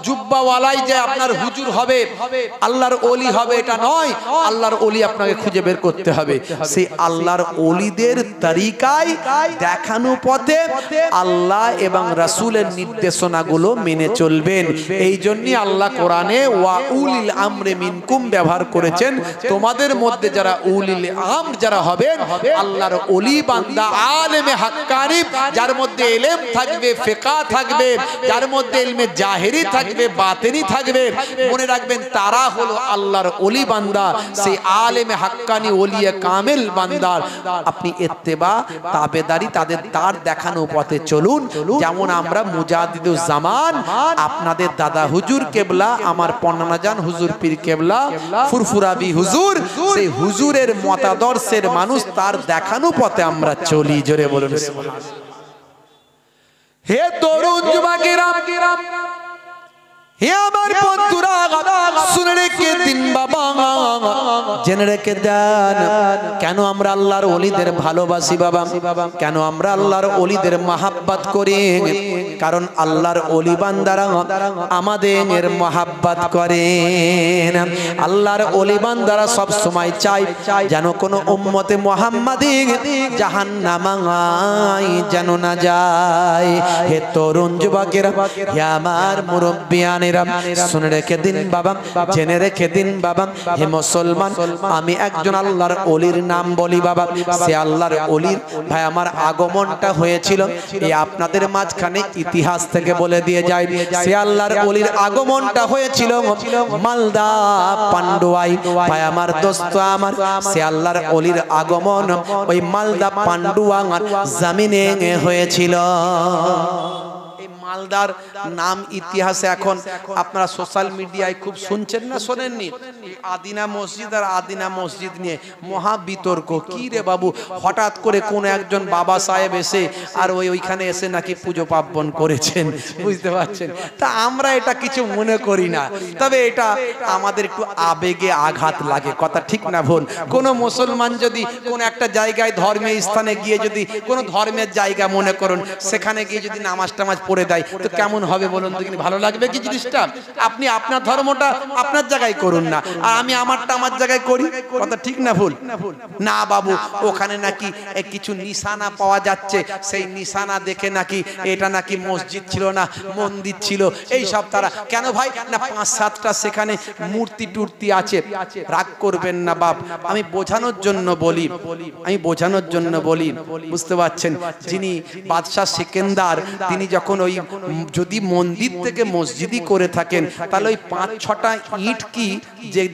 জুব্বাওয়ালাই যে আপনার হুজুর হবে, আল্লাহর ওলি হবে এটা নয়। আল্লাহর ওলি আপনাকে খুঁজে বের করতে হবে। সেই আল্লাহর ওলিদের তরিকায় দেখানো পথে আল্লাহ এবং রাসূলের নির্দেশনাগুলো মেনে চলবেন। এই জন্যই আল্লাহ কোরআনে ওয়া উলিল আমরে মিনকুম ব্যবহার করেছেন। তোমাদের মধ্যে যারা উলিল আমর যারা হবেন, আল্লাহর ওলি বান্দা বান্দা আলেমে হাক্কানি, যার মধ্যে ইলম থাকবে, ফিকহ থাকবে, যার মধ্যে ইলমে জাহেরি থাকবে, বাতিনি থাকবে, মনে রাখবেন তারা হলো আল্লাহর ওলি বান্দা, সেই আলেমে হাক্কানি ওলিয়ে কামেল বান্দার আপনি ইত্তেবা তাবেদারি তাদের তার দেখানো পথে চলুন। যেমন আমরা মুজাদ্দিদুজ জামান আপনাদের দাদা হুজুর কেবলা, আমার পন্নানা জান হুজুর পীর কেবলা ফুরফুরাবি হুজুর, সেই হুজুরের মতাদর্শের মানুষ, তার দেখানো পথে আমরা চলি। জোরে বলুন সুবহানাল্লাহ। হে তরুণ যুবকেরা, হে আমার বন্ধুরা, শুনে রেখে দিন বাবা, জেনে রেখে দেন কেন আমরা আল্লাহর ওলিদের ভালোবাসি বাবা, কেন আমরা আল্লাহর ওলিদের মাহাব্বত করি। কারণ আল্লাহর ওলি বান্দারা আমাদের মাহাব্বত করেন। আল্লাহর ওলি বান্দারা সব সময় চায় যেন কোন উম্মতে মুহাম্মাদি জাহান্নামায় যেন না যায়। হে তরুণ যুবকেরা, হে আমার মুরব্বিয়ান, শুনে রেখে দিন বাবা, জেনে রেখে দিন বাবা, হে মুসলমান, আমি একজন আল্লাহর ওলির নাম বলি বাবা। সে আল্লাহর ওলির ভাই আমার আগমনটা হয়েছিল, এই আপনাদের মাঝখানে ইতিহাস থেকে বলে দিয়ে যায়। সে আল্লাহর ওলির আগমনটা হয়েছিল মালদা পান্ডুয়াই। ভাই আমার দোস্ত আমার, সে আল্লাহর ওলির আগমন ওই মালদা পান্ডুয়া জমিনে হয়েছিল। মালদার নাম ইতিহাসে এখন আপনারা সোশ্যাল মিডিয়ায় খুব শুনছেন না শোনেননি? আদিনা মসজিদ আর আদিনা মসজিদ নিয়ে মহা বিতর্ক। কি রে বাবু, হঠাৎ করে কোন একজন বাবা সাহেব এসে আর ওইখানে এসে নাকি পুজো পার্বণ করেছেন, বুঝতে পারছেন? তা আমরা এটা কিছু মনে করি না, তবে এটা আমাদের একটু আবেগে আঘাত লাগে। কথা ঠিক না ভুল? কোন মুসলমান যদি কোন একটা জায়গায় ধর্মীয় স্থানে গিয়ে যদি কোন ধর্মের জায়গা মনে করুন, সেখানে গিয়ে যদি নামাজ টামাজ পড়ে দেয় তো কেমন হবে বলুন তো? ভালো লাগবে কি জিনিসটা? আপনি আপনার ধর্মটা আপনার জায়গায় করুন না, আর আমি আমারটা আমার জায়গায় করি। কথা ঠিক না ভুল? না বাবু, ওখানে নাকি কিছু নিশানা পাওয়া যাচ্ছে, সেই নিশানা দেখে নাকি এটা নাকি মসজিদ ছিল না মন্দির ছিল। এই সব তারা কেন ভাই? না ৫-৭টা সেখানে মূর্তি টুর্তি আছে। রাগ করবেন না বাপ, আমি বোঝানোর জন্য বলি, আমি বোঝানোর জন্য বলি, বুঝতে পারছেন? যিনি বাদশাহ সিকান্দার, তিনি যখন ওই যদি মন্দির থেকে মসজিদই করে থাকেন, তাহলে ওই ৫-৬টা ইট কি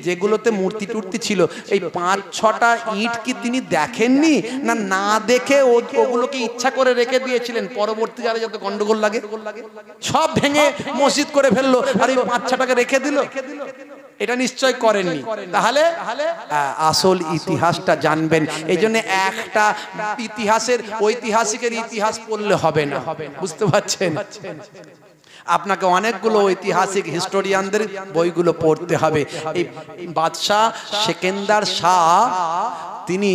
যেগুলোতে মূর্তি টুর্তি ছিল, এই ৫-৬টা ইট কি তিনি দেখেননি? না না দেখে ওগুলোকে ইচ্ছা করে রেখে দিয়েছিলেন, পরবর্তী যারা যত গন্ডগোল লাগে সব ভেঙে মসজিদ করে ফেললো, আর এই ৫-৬টাকে রেখে দিল? এটা নিশ্চয় করেননি। তাহলে আসল ইতিহাসটা জানবেন। এই জন্য একটা ইতিহাসের ঐতিহাসিকের ইতিহাস পড়লে হবে না, বুঝতে পারছেন? আপনাকে অনেকগুলো ঐতিহাসিক হিস্টোরিয়ানদের বইগুলো পড়তে হবে। এই বাদশাহ সিকান্দার শাহ তিনি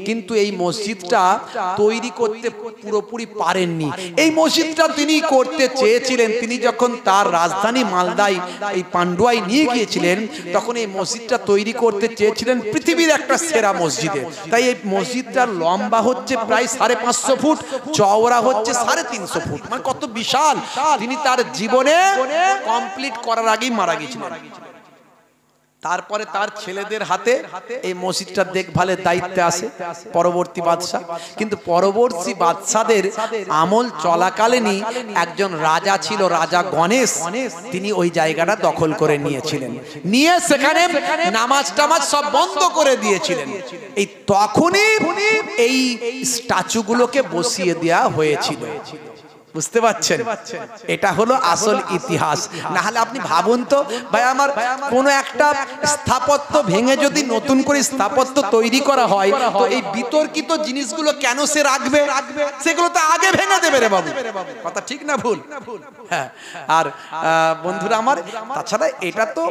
কিন্তু এই মসজিদটা তৈরি করতে পুরোপুরি পারেননি। এই মসজিদটা তিনি করতে চেয়েছিলেন। তিনি যখন তার রাজধানী মালদায় এই পান্ডুয়ায় নিয়ে গিয়েছিলেন, তখন এই মসজিদটা তৈরি করতে চেয়েছিলেন পৃথিবীর একটা সেরা মসজিদে। তাই এই মসজিদটার লম্বা হচ্ছে প্রায় 550 ফুট, চওড়া হচ্ছে 350 ফুট, মানে কত বিশাল! তিনি তার জীবনে কমপ্লিট করার আগেই মারা গিয়েছিলেন। তারপরে তার ছেলেদের হাতে এই মসজিদটার দেখভালের দায়িত্বে আসে পরবর্তী বাদশা। কিন্তু পরবর্তী বাদশাদের আমল চলাকালীনই একজন রাজা ছিল, রাজা গণেশ, তিনি ওই জায়গাটা দখল করে নিয়েছিলেন, নিয়ে সেখানে নামাজ টামাজ সব বন্ধ করে দিয়েছিলেন। এই তখনই এই স্ট্যাচুগুলোকে বসিয়ে দেওয়া হয়েছিল, বুঝতে পারছেন? এটা হলো আসল ইতিহাস। না হলে আপনি ভাবুন তো ভাই আমার, কোন একটা স্থাপত্য ভেঙে যদি নতুন করে স্থাপত্য তৈরি করা হয়, তো এই বিতর্কিত জিনিসগুলো কেন সে রাখবে? সেগুলো তো আগে ভেঙে দেবে রে বাবু। কথা ঠিক না ভুল? হ্যাঁ। আর বন্ধুরা আমার, তাছাড়া এটা তো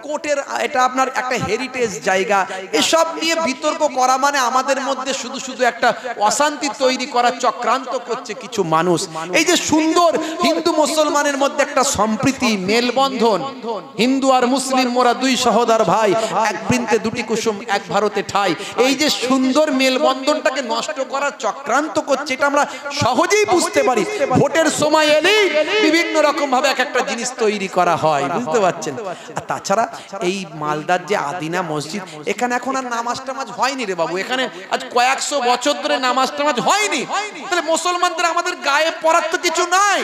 কোর্টের, এটা আপনার একটা হেরিটেজ জায়গা। এসব নিয়ে বিতর্ক করা মানে আমাদের মধ্যে শুধু শুধু একটা অশান্তি তৈরি করার চক্রান্ত করছে কিছু মানুষ। এই যে সুন্দর হিন্দু মুসলমানের মধ্যে একটা সম্প্রীতি মেলবন্ধন, হিন্দু আর মুসলিম মোরা দুই সহোদর ভাই, এক বৃন্তে দুটি কুসুম এক ভারতে ঠাই, এই যে সুন্দর মেলবন্ধনটাকে নষ্ট করার চক্রান্ত করছে, এটা আমরা সহজেই বুঝতে পারি। ভোটের সময় এলেই বিভিন্ন রকম ভাবে এক একটা জিনিস তৈরি করা হয়, বুঝতে পারছেন। আর তাছাড়া এই মালদার যে আদিনা মসজিদ, এখানে এখন আর নামাজ টামাজ হয়নি রে বাবু, এখানে আজ কয়েকশো বছর ধরে নামাজ টামাজ হয়নি। তাহলে মুসলমানদের আমাদের গায়ে পড়ার তো কিছু নাই,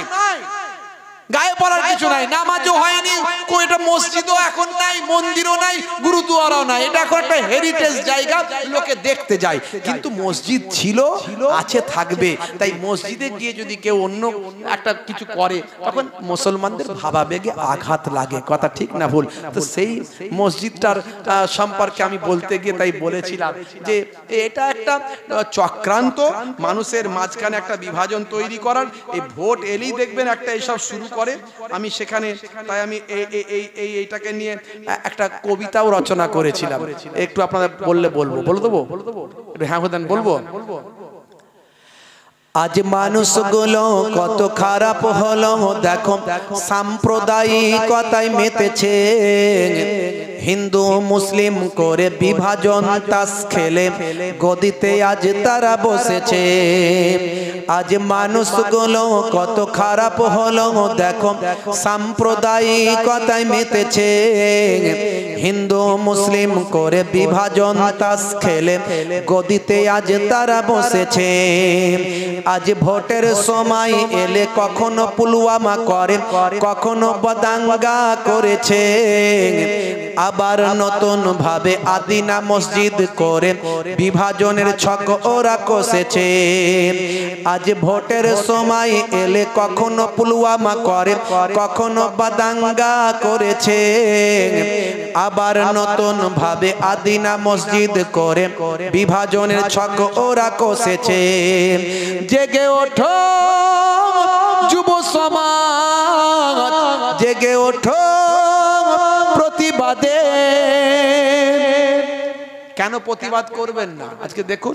গায়ে পড়ার কিছু নাই, নামাজও হয়নি, কোইটা মসজিদও এখন নাই, মন্দিরও নাই, গুরুদুয়ারাও নাই, এটা এখন একটা হেরিটেজ জায়গা, লোকে দেখতে যায়। কিন্তু মসজিদ ছিল, আছে, থাকবে। তাই মসজিদে গিয়ে যদি কেউ অন্য একটা কিছু করে, তখন মুসলমানদের ভাবাবেগে আঘাত লাগে, কথা ঠিক না ভুল? তো সেই মসজিদটার সম্পর্কে আমি বলতে গিয়ে তাই বলেছিলাম যে এটা একটা চক্রান্ত, মানুষের মাঝখানে একটা বিভাজন তৈরি করার। এই ভোট এলেই দেখবেন একটা এইসব শুরু করে। আমি সেখানে তাই আমি এইটাকে নিয়ে একটা কবিতাও রচনা করেছিলাম, একটু আপনাদের বললে বলবো, বলে দেবো? হ্যাঁ বলবো। আজ মানুষগুলো কত খারাপ হলো, দেখো সাম্প্রদায়িকতায় মেতেছে, হিন্দু মুসলিম করে বিভাজন তাস খেলে গদিতে আজ তারা বসেছে। আজ মানুষগুলো কত খারাপ হলো, দেখো সাম্প্রদায়িকতায় মেতেছে, হিন্দু মুসলিম করে বিভাজন তাস খেলে গদিতে আজ তারা বসেছে। আজ ভোটের সময় এলে কখনো পুলওয়ামা করে, কখনো বদাঙ্গা করেছে, আবার নতুন ভাবে আদিনা মসজিদ করে বিভাজনের ছক ওরা কষেছে। আজ ভোটের সময় এলে কখনো পুলওয়ামা করে, কখনো বদাঙ্গা করেছে, আবার নতুন ভাবে আদিনা মসজিদ করে বিভাজনের ছক ওরা কষেছে। জেগে ওঠো যুব সমাজ, জেগে ওঠো প্রতিবাদে। কেন প্রতিবাদ করবেন না? আজকে দেখুন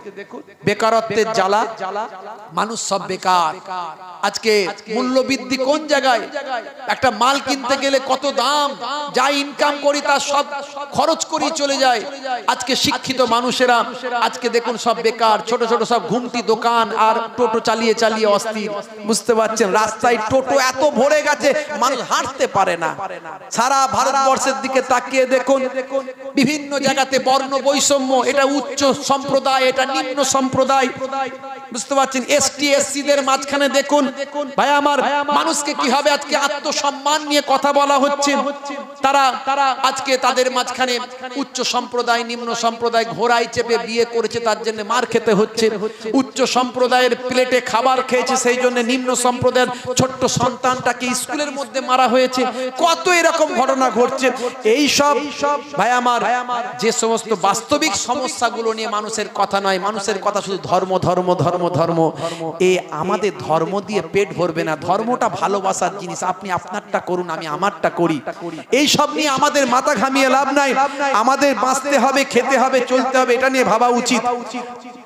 বেকারত্বের জ্বালা, মানুষ সব বেকার। আজকে মূল্যবৃদ্ধি কোন জায়গায়, একটা মাল কিনতে গেলে কত দাম, যা ইনকাম করি তা সব খরচ করি চলে যায়। আজকে শিক্ষিত মানুষেরা আজকে দেখুন সব বেকার, ছোট ছোট সব ঘুমটি দোকান আর টোটো চালিয়ে চালিয়ে অস্থির, বুঝতে পারছেন? রাস্তায় টোটো এত ভরে গেছে মানুষ হাঁটতে পারে না। সারা ভারতবর্ষের দিকে তাকিয়ে দেখুন, বিভিন্ন জায়গাতে বর্ণ বৈষম্য, এটা উচ্চ সম্প্রদায়, এটা নিম্ন সম্প্রদায়, বুঝতে পারছেন? এসটি এসসি দের মাঝখানে দেখুন ভাই আমার, মানুষকে কিভাবে আজকে আত্মসম্মান নিয়ে কথা বলা হচ্ছে। তারা আজকে তাদের মাঝখানে উচ্চ সম্প্রদায় নিম্ন সম্প্রদায় ঘোড়ায় চেপে বিয়ে করেছে, তার জন্য মার খেতে হচ্ছে। উচ্চ সম্প্রদায়ের প্লেটে খাবার খেয়েছে, সেই জন্য নিম্ন সম্প্রদায়ের ছোট্ট সন্তানটাকে স্কুলের মধ্যে মারা হয়েছে। কত এরকম ঘটনা ঘটছে। এই সব ভাই আমার, যে সমস্ত বাস্তবিক সমস্যাগুলো নিয়ে মানুষের কথা নয়, মানুষের কথা শুধু ধর্ম ধর্ম ধর্ম ধর্ম। এই আমাদের ধর্ম দিয়ে পেট ভরবে না, ধর্মটা ভালোবাসার জিনিস, আপনি আপনারটা করুন, আমি আমারটা করি। এই সব নিয়ে আমাদের মাথা ঘামিয়ে লাভ নাই। আমাদের বাঁচতে হবে, খেতে হবে, চলতে হবে, এটা নিয়ে ভাবা উচিত।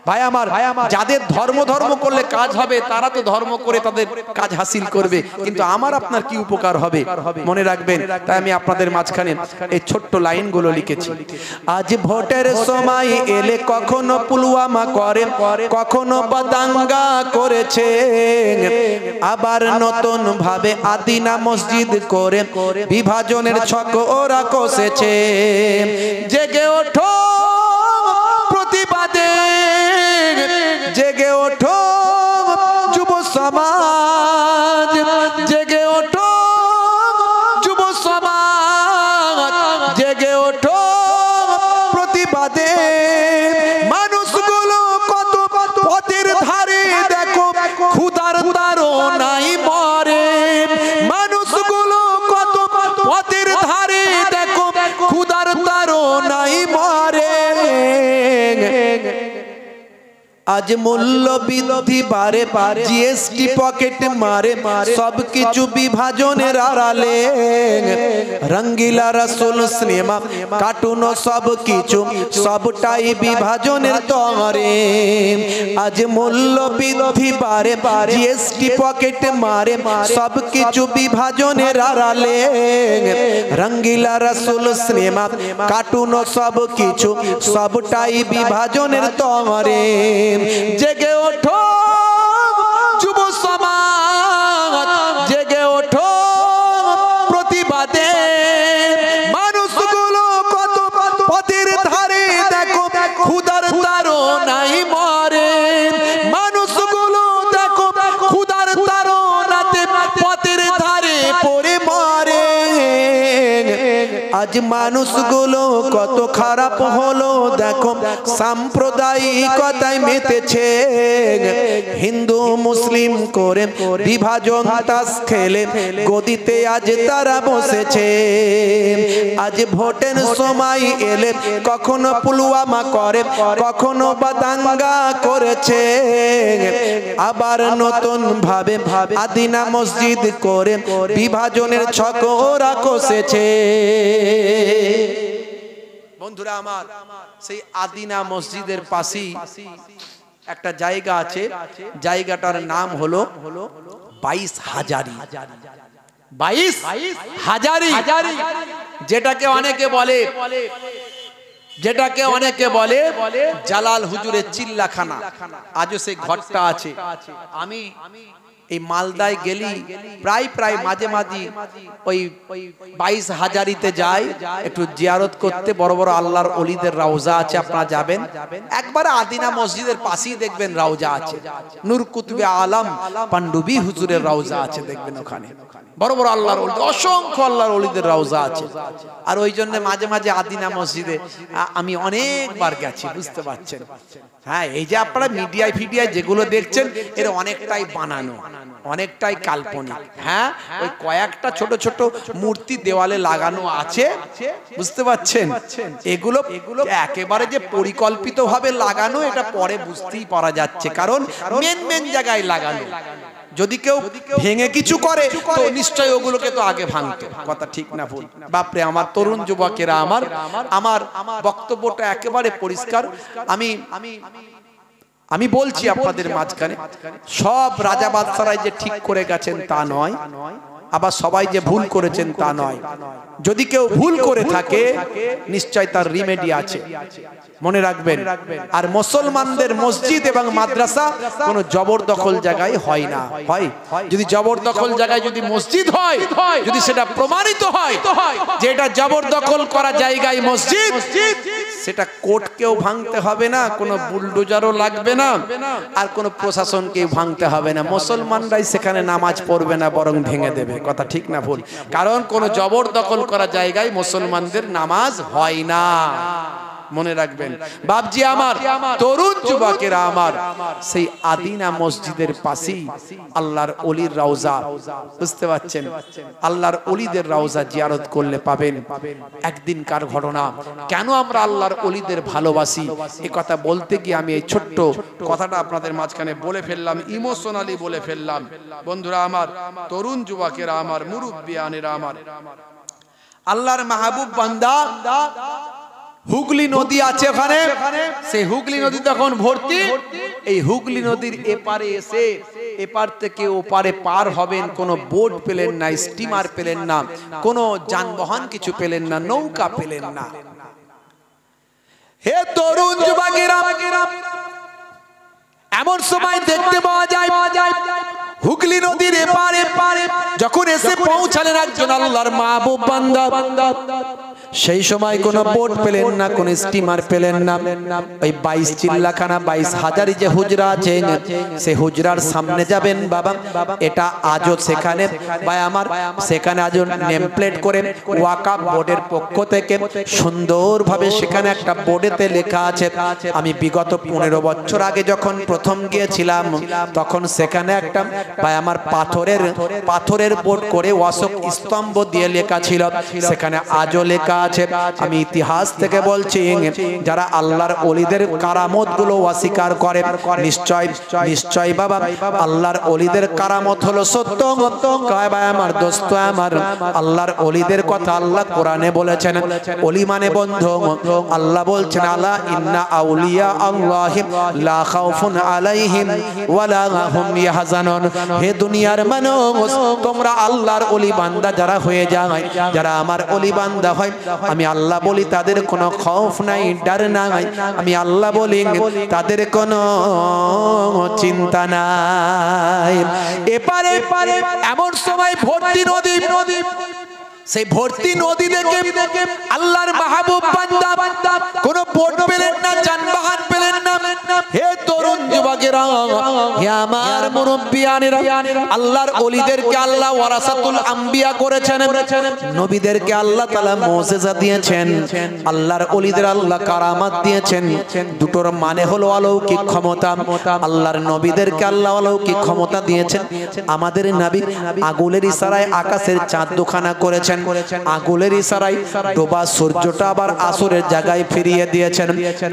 ভাই আমার, যাদের ধর্ম ধর্ম করলে কাজ হবে, তারা তো ধর্ম করে তাদের কাজ হাসিল করবে, কিন্তু আমার আপনার কি উপকার হবে মনে রাখবেন। তাই আমি আপনাদের মাঝখানে এই ছোট্ট লাইনগুলো লিখেছি। আজ ভোটের সময় এলে কখনো পুলওয়ামা করে, কখনো বদাঙ্গা করেছে, আবার নতুন ভাবে আদিনা মসজিদ করে বিভাজনের ছক ওরা কষেছে। জেগে ওঠো প্রতিবাদে, জেগে ওঠো যুব সমাজ, জেগে ওঠো যুব সমাজ, জেগে ওঠো প্রতিবাদে। মানুষগুলো কত পথের ধারে দেখো ক্ষুধার তাড়নায় মরে, মানুষগুলো কত পথের ধারে দেখো ক্ষুধার তাড়নায় মরে। আজ মূল্য বৃদ্ধি বারে জিএসটি পকেট মারে সবকিছু বিভাজনের আড়ালে রঙ্গিলা রাসূল সিনেমা কার্টুন সবকিছু সবটাই বিভাজনের তরে আজ মূল্য বৃদ্ধি বারে জিএসটি পকেট মারে সবকিছু বিভাজনের আড়ালে রঙ্গিলা রাসূল সিনেমা কার্টুন সবকিছু সবটাই বিভাজনের তরে জেগে ওঠো যুব সমাজ জেগে ওঠো প্রতিবাদে মানুষগুলো কত পথের ধারে দেখো ক্ষুধার তাড়নায় মরে মানুষগুলো দেখো ক্ষুধার তাড়নাতে পথের ধারে পড়ে মরে আজ মানুষগুলো কত খারাপ হলো দেখো সাম্প্রদায়িকতায় মেতেছে হিন্দু মুসলিম করে বিভাজন তাস খেলে গদিতে আজ তারা বসেছে আজ ভোটের সময় এলে কখনো পুলওয়ামা করে কখনো বা দাঙ্গা করেছে আবার নতুন ভাবে আদিনা মসজিদ করে বিভাজনের ছক ওরা কষেছে বন্ধুরা আমার সেই আদিনা মসজিদের পাশেই একটা জায়গা আছে জায়গাটার নাম হলো 22 হাজারি 22 হাজারি যেটাকে অনেকে বলে জালাল হুজুরের চিল্লাখানা আজও সেই ঘরটা আছে আমি এই মালদায় গেলি প্রায় মাঝে মাঝে ওই 22 হাজারিতে যাই একটু জিয়ারত করতে বড় বড় আল্লাহর ওলিদের রওজা আছে আপনারা যাবেন একবার আদিনা মসজিদের পাশেই দেখবেন রওজা আছে নূর কুতুবে আলম পান্ডুবি হুজুরের রওজা আছে দেখবেন ওখানে বড় বড় আল্লাহর ওলি অসংখ্য আল্লাহর ওলিদের রওজা আছে আর ওই জন্য মাঝে মাঝে আদিনা মসজিদে আমি অনেকবার গেছি বুঝতে পারছেন হ্যাঁ এই যে আপনারা মিডিয়ায় ফিডিয়ায় যেগুলো দেখছেন এর অনেকটাই বানানো অনেকটাই কাল্পনিক হ্যাঁ ওই কয়েকটা ছোট ছোট মূর্তি দেওয়ালে লাগানো আছে বুঝতে পারছেন এগুলো একেবারে যে পরিকল্পিতভাবে লাগানো এটা পরে বুঝতেই পারা যাচ্ছে কারণ মেন জায়গায় লাগানো যদি কেউ ভেঙে কিছু করে তো নিশ্চয়ই ওগুলোকে তো আগে ভাঙতো কথা ঠিক না ভুল বাপরে আমার তরুণ যুবকেরা আমার বক্তব্যটা একেবারে পরিষ্কার আমি বলছি আপনাদের মাঝখানে সব রাজা বাদশারাই যে ঠিক করে গেছেন তা নয় আবার সবাই যে ভুল করেছেন তা নয় যদি কেউ ভুল করে থাকে নিশ্চয় তার রিমেডি আছে মনে রাখবেন আর মুসলমানদের মসজিদ এবং মাদ্রাসা কোনো জবরদখল জায়গায় হয় না হয় যদি জবরদখল জায়গায় যদি মসজিদ হয় যদি সেটা প্রমাণিত হয় যে এটা জবরদখল করা জায়গায় মসজিদ সেটা কোর্টকেও ভাঙতে হবে না কোনো বুলডোজারও লাগবে না আর কোনো প্রশাসনকেও ভাঙতে হবে না মুসলমানরাই সেখানে নামাজ পড়বে না বরং ভেঙে দেবে কথা ঠিক না ভুল কারণ কোনো জবরদখল করা জায়গায় মুসলমানদের নামাজ হয় না মনে রাখবেন বাপজি আমার তরুণ যুবকেরা আমার সেই আদিনা মসজিদের পাশেই আল্লাহর ওলির রওজা বুঝতে পারছেন আল্লাহর ওলিদের রওজা জিয়ারত করলে পাবেন একদিনকার ঘটনা কেন আমরা আল্লাহর ওলিদের ভালোবাসি এই কথা বলতে গিয়ে আমি এই ছোট্ট কথাটা আপনাদের মাঝখানে বলে ফেললাম ইমোশনালি বলে ফেললাম বন্ধুরা আমার তরুণ যুবকেরা আমার মুরব্বিয়ানেরা আমার আল্লাহর মাহবুব বান্দা হুগলি নদী আছে ওখানে সেই হুগলি নদী তখন ভর্তি এই হুগলি নদীর এপারে এসে এপার থেকে ওপারে পার হবেন কোনো বোট পেলেন না স্টিমার পেলেন না কোনো যানবাহন কিছু পেলেন না নৌকা পেলেন না হে তরুণ যুবকেরা এমন সময় দেখতে পাওয়া যায় হুগলি নদীর এপারে যখন এসে পৌঁছালেন একজন আল্লাহর মাহবুব বান্দা সেই সময় কোনো বোট পেলেন না কোন স্টিমার পেলেন না ওই 22 চিল্লাখানা 22 হাজারি যে হুজরা আছে সেই হুজরার সামনে যাবেন বাবা এটা আজও সেখানে ভাই আমার সেখানে আজও নেম প্লেট করে ওয়াকাফ বোর্ডের পক্ষ থেকে সুন্দরভাবে সেখানে একটা বোর্ডেতে লেখা আছে আমি বিগত 15 বছর আগে যখন প্রথম গিয়েছিলাম তখন সেখানে একটা ভাই আমার পাথরের বোর্ড করে অশোক স্তম্ভ দিয়ে লেখা ছিল সেখানে আজও লেখা আছে। আমি ইতিহাস থেকে বলছি, যারা আল্লাহর ওলিদের কারামত গুলো অস্বীকার করে, নিশ্চয় নিশ্চয় বাবা আল্লাহর ওলিদের কারামত হলো সত্য। কয় ভাই আমার, দোস্ত আমার, আল্লাহর ওলিদের কথা আল্লাহ কোরআনে বলেছেন। ওলি মানে বন্ধু। আল্লাহ বলছেন, আলা ইন্না আউলিয়া আল্লাহি লা খাউফুন আলাইহিম ওয়ালা হুম ইয়াহজানুন। হে দুনিয়ার মানুষ, তোমরা আল্লাহর ওলি বান্দা যারা হয়ে যায়, যারা আমার ওলি বান্দা হয়, আমি আল্লাহ বলি তাদের কোনো খৌফ নাই, ডর নাই। আমি আল্লাহ বলি তাদের কোনো চিন্তা নাই। এপারে এমন সময় ভর্তি নদী, সেই ভর্তি নদী দেখে আল্লাহর মাহবুব বান্দা কোনো বোট পেলেন না, যানবাহন পেলেন না। হে তরুণ যুবকেরা, হে আমার মুরব্বিয়ানেরা, আল্লাহর ওলিদেরকে আল্লাহ ওয়ারাসাতুল আম্বিয়া করেছেন। নবীদেরকে আল্লাহ তাআলা মুজিজা দিয়েছেন, আল্লাহর ওলিদের আল্লাহ কারামাত দিয়েছেন। দুটোর মানে হলো অলৌকিক ক্ষমতা। আল্লাহর নবীদেরকে আল্লাহ অলৌকিক ক্ষমতা দিয়েছেন। আমাদের নবী আগুনের ইশারায় আকাশের চাঁদ দুখানা করেছেন। আগুনের ইশারায় ডোবা সূর্যটা আবার আসরের জায়গায় ফিরিয়ে দিয়েছেন।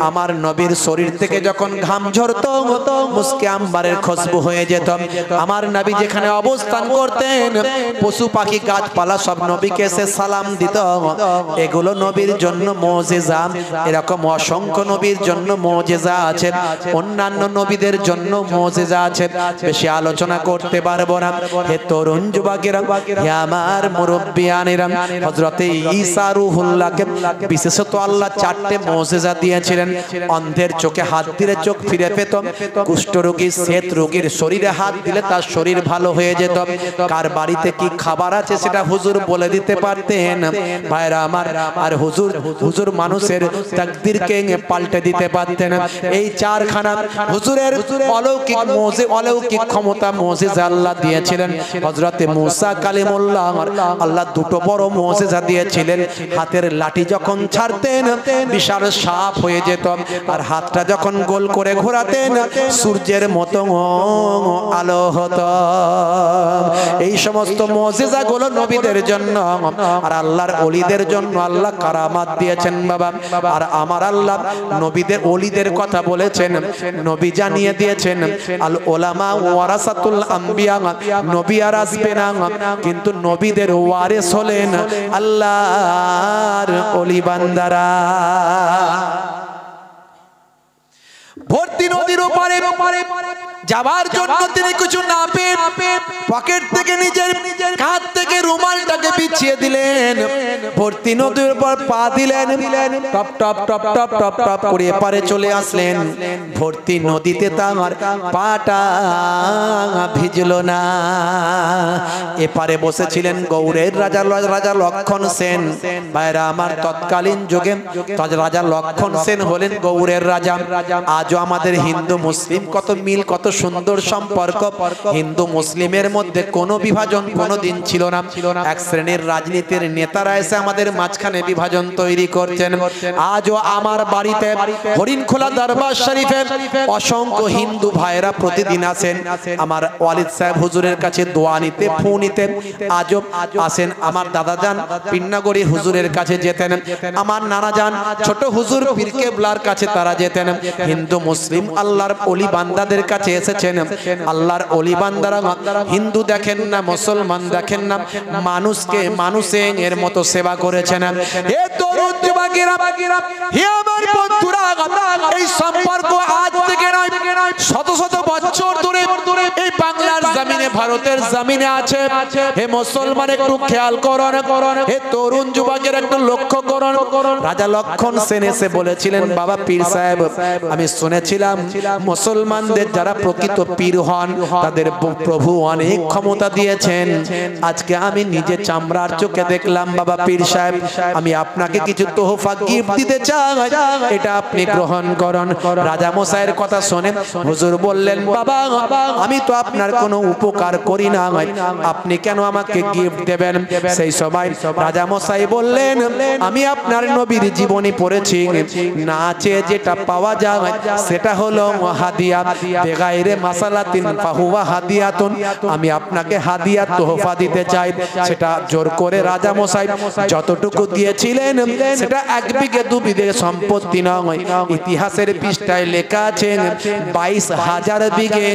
আমার নবীর শরীর থেকে যখন ঘাম ঝরতো, মুস্কে আম্বারের খুশবু হয়ে যেত। আমার নবী যেখানে অবস্থান করতেন, পশু পাখি গাছপালা সব নবীকে এসে সালাম দিত। এগুলো নবীর জন্য মুজিজা। এরকম অসংখ্য নবীর জন্য মুজিজা আছে, অন্যান্য নবীদের জন্য মুজিজা আছে। বেশি আলোচনা করতে পারবো না। হে তরুণ যুবকেরা, হে আমার মুরব্বিয়ানেরা, হযরতে ঈসা রূহুল্লাহকে বিশেষত আল্লাহ চারটে মুজিজা দিয়েছিলেন। অন্ধের চোখে হাত দিলে চোখ ফিরে পেত, কুষ্ঠরোগী শ্বেত রোগীর শরীরে হাত দিলে তার শরীর ভালো হয়ে যেত। কার বাড়িতে কি খাবার আছে সেটা হুজুর বলে দিতে পারতেন ভাইরা আমার। আর হুজুর মানুষের তাকদীরকে পাল্টে দিতে পারতেন। এই চারখানা হুজুরের অলৌকিক ক্ষমতা মুজিজা আল্লাহ দিয়েছিলেন। হযরতে মুসা কালিমুল্লাহ আল্লাহ দুটো বড় মুজিজা দিয়েছিলেন। হাতের লাঠি যখন ছাড়তেন বিশাল সাপ হয়ে যেত, আর হাতটা যখন গোল করে ঘোরাতেন সূর্যের মতো আলো হতো। এই সমস্ত মুজিজাগুলো নবীদের জন্য আর আল্লাহর ওলিদের জন্য আল্লাহ কারামাত দিয়েছেন বাবা। আর আমার আল্লাহ নবীদের ওলিদের কথা বলেছেন, নবী জানিয়ে দিয়েছেন, আল উলামা ওয়ারাসাতুল আম্বিয়া। নবী আর আসবে না, কিন্তু নবীদের ওয়ারিস হলেন আল্লাহর ওলি বান্দারা। ভর্তি নদীর ওপারে যাবার জন্য তিনি কিছু না পেয়ে পকেট থেকে নিজের কাঁধ থেকে রুমালটাকে বিছিয়ে দিলেন। ভর্তি নদীর উপর পা দিলেন, top top top top top top করে এপারে চলে আসলেন। ভর্তি নদীতে তার পাটা ভিজল না। এপারে বসেছিলেন গৌড়ের রাজা লক্ষণ সেন। ভাইরা আমার, তৎকালীন যুগে রাজা লক্ষণ সেন হলেন গৌড়ের রাজা। আজও আমাদের হিন্দু মুসলিম কত মিল, কত সুন্দর সম্পর্ক। হিন্দু মুসলিমের মধ্যে কোনো বিভাজন কোনোদিন ছিল না। এক শ্রেণীর রাজনীতির নেতারা এসে আমাদের মাঝখানে বিভাজন তৈরি করছেন। আজও আমার বাড়িতে হরিণখোলা দরবার শরীফে অসংখ্য হিন্দু ভাইরা প্রতিদিন আসেন আমার ওয়ালিদ সাহেব হুজুরের কাছে দোয়া নিতে, ফু নিতে। আজও আসেন। আমার দাদা যান পিন্নাগড়ি হুজুরের কাছে যেতেন, আমার নানা যান ছোট হুজুর পীর কেবলার কাছে তারা যেতেন। হিন্দু মুসলিম আল্লাহর ওলি বান্দাদের কাছে এসেছেন। আল্লাহর ওলি বান্দারা হিন্দু দেখেন না, মুসলমান দেখেন না, মানুষকে মানুষের মতো সেবা করেছেন। হে তরুণ যুবকেরা, হে আমার বন্ধুরা, এই সম্পর্ক আজ থেকে নয়, শত শত বছর ধরে এই বাংলার জমিনে, ভারতের জমিনে আছে। হে মুসলমান, একটু খেয়াল করুন, হে তরুণ যুবকেরা একটু লক্ষ্য করুন। রাজা লক্ষণ সেন এসে বলেছিলেন, বাবা পীর সাহেব, আমি শুনেছিলাম মুসলমানদের যারা প্রকৃত পীর হন তাদের প্রভু অনেক ক্ষমতা দিয়েছেন। আজকে আমি নিজে চামড়ার চোখে দেখলাম বাবা পীর সাহেব, আমি আপনাকে কিছু তোহফা গিফট দিতে চাই, এটা আপনি গ্রহণ করুন। রাজা মশাইয়ের কথা শুনে হুজুর বললেন, বাবা আমি তো আপনার কোনো উপকার করি না, আপনি কেন আমাকে গিফট দেবেন? সেই সময় রাজা মশাই বললেন, আমি আপনার নবীর জীবনী পড়েছি, নাচে যেটা পাওয়া যায় সেটা হলো হাদিয়া, বেগাইরে মাসালাতিন ফাহুয়া হাদিয়াতুন, আমি আপনাকে হাদিয়া তোহফা দিতে চাই। সেটা জোর করে রাজা মশাই যতটুকু দিয়েছিলেন সেটা 1 বিঘে 2 বিঘে সম্পত্তি নয়, ইতিহাসের পৃষ্ঠায় লেখা আছে 22,000 বিঘে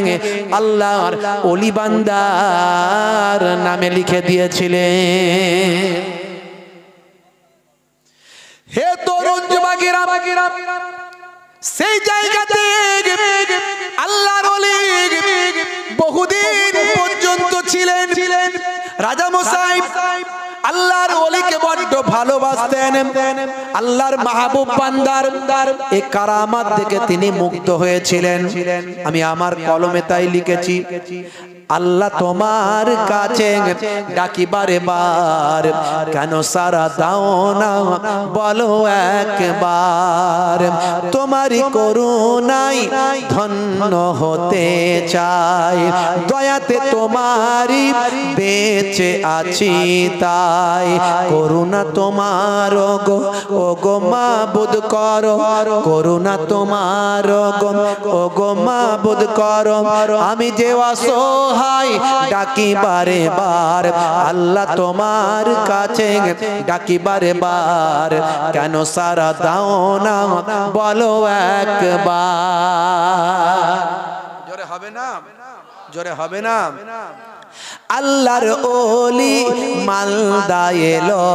আল্লাহর ওলি বান্দার নামে লিখে দিয়েছিলেন। হে তরুণ যুবকেরা, সেই জায়গাতে আল্লাহর ওলি বহুদিন পর্যন্ত ছিলেন। রাজা মশাই আল্লাহর ওলিকে বড্ড ভালোবাসতেন, আল্লাহর মাহবুব বান্দার এই কারামাত দেখে তিনি মুগ্ধ হয়েছিলেন। আমি আমার কলমে তাই লিখেছি, আল্লাহ তোমার কাছে ডাকি বারে বার, কেন সারা দাও না বলো একবার, তোমারই করুণায় ধন্য হতে চাই, দয়াতে তোমারই বেঁচে আছি তাই, করুণা তোমার ও গো মাবুদ করো, করুণা তোমার ও গো মাবুদ করো, আমি যে অসহায় ডাকি বারে বার, আল্লাহ তোমার কাছে ডাকি বারে বার, কেন সারা দাও না বলো একবার। জোরে হবে না, জোরে হবে না। আল্লাহর ওলি মালদা এলো,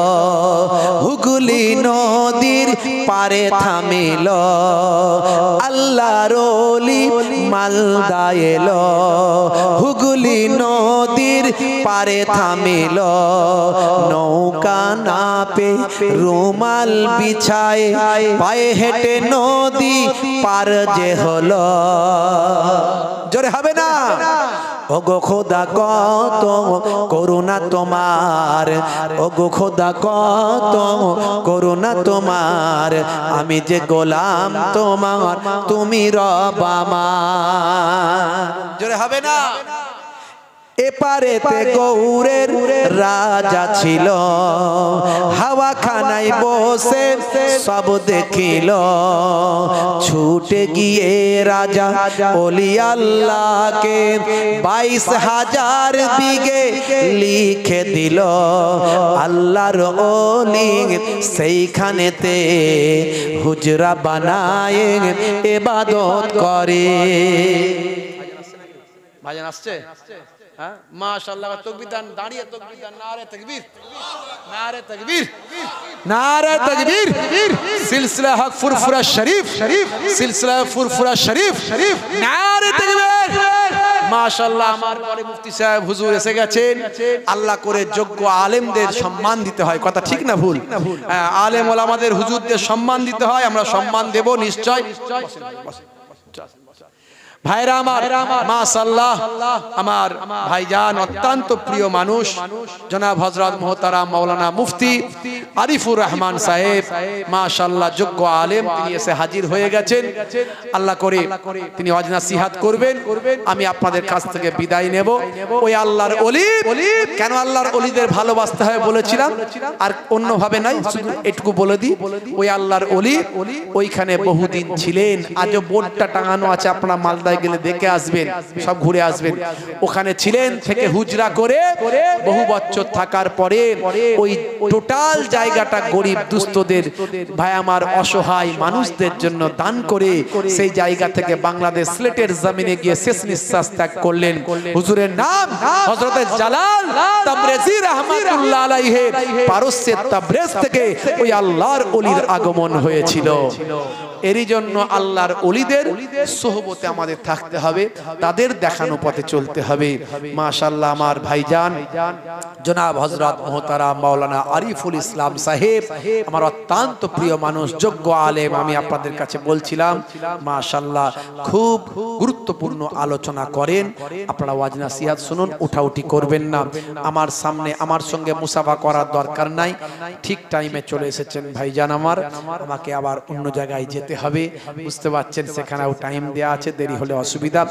হুগলি নদীর পারে থামিল, আল্লাহর ওলি মালদা এলো, হুগলি নদীর পারে থামিল, নৌকা না পে রুমাল বিছায়, পায়ে হেঁটে নদী পার যে হলো। জোরে হবে না। ওগো খোদা কত করুণা তোমার, ওগো খোদা কত করুণা তোমার, আমি যে গোলাম তোমার তুমি রব আমার। জোরে হবে না। এপারেতে গৌরের রাজা ছিল, হাওয়া খানায় বসে সব দেখিল, ছুটে গিয়ে রাজা ওলি আল্লাহকে 22,000 বিঘে লিখে দিল, আল্লাহর ওলি সেইখানেতে হুজরা বানায় ইবাদত করে। ভাইজান আসছে? হ্যাঁ মাশাআল্লাহ, তাকবীর দান, দাঁড়িয়ে তাকবীর দান, নারে তাকবীর, নারে তাকবীর, নারে তাকবীর। সিলসিলা হক ফুরফুরা শরীফ, সিলসিলা ফুরফুরা শরীফ, নারে তাকবীর। মাশাআল্লাহ, আমার পরে মুফতি সাহেব হুজুর এসে গেছেন। আল্লাহ করে যোগ্য আলেমদের সম্মান দিতে হয়, কথা ঠিক না ভুল? আলেম ওলামাদের হুজুরদের সম্মান দিতে হয়, আমরা সম্মান দেব নিশ্চয়। ভাইরা আমার, মাশাআল্লাহ, আমার ভাইজান অত্যন্ত প্রিয় মানুষ জনাব হযরত মুহতারাম মাওলানা মুফতি আরিফুর রহমান সাহেব, মাশাআল্লাহ যোগ্য আলেম, তিনি এসে হাজির হয়ে গেছেন। আল্লাহ করে তিনি ওয়াজ নসিহত করবেন, আমি আপনাদের কাছ থেকে বিদায় নেব। ওই আল্লাহর ওলি, কেন আল্লাহর ওলিদের ভালোবাসতে হয় বলেছিলাম, আর অন্যভাবে নাই, শুধু এটুকু বলে দিই, ওই আল্লাহর ওলি ওইখানে বহুদিন ছিলেন। আজও বোর্ডটা টাঙানো আছে, আপনারা মালদা গেলে দেখে আসবেন, সব ঘুরে আসবেন। ওখানে ছিলেন, থেকে হুজরা করে বহু বছর থাকার পরে ওই টোটাল জায়গাটা গরিব দুস্থদের, ভাই আমার অসহায় মানুষদের জন্য দান করে সেই জায়গা থেকে বাংলাদেশ সিলেটের জমিনে গিয়ে শেষ নিঃশ্বাস ত্যাগ করলেন। হুজুরের নাম হযরত জালাল তাবরেজি রাহমাতুল্লাহ আলাইহি, পারস্যের তাবরেজ থেকে ওই আল্লাহর ওলির আগমন হয়েছিল। এরই জন্য আল্লাহর ওলিদের সোহবতে আমাদের থাকতে হবে, তাদের দেখানো পথে চলতে হবে। মাশাআল্লাহ, আমার ভাইজান জনাব হযরত মুহতারাম মাওলানা আরিফুল ইসলাম সাহেব, আমার অত্যন্ত প্রিয় মানুষ, যোগ্য আলেম। আমি আপনাদের কাছে বলছিলাম মাশাআল্লাহ খুব গুরুত্বপূর্ণ আলোচনা করেন। আপনারা ওয়াজ নসিহত শুনুন, উঠাউঠি করবেন না। আমার সামনে আমার সঙ্গে মুসাফা করার দরকার নাই। ঠিক টাইমে চলে এসেছেন ভাইজান আমার, আমাকে আবার অন্য জায়গায় যেতে হবে, বুঝতে পারছেন, সেখানেও টাইম দেওয়া আছে, দেরি হলে অসুবিধা।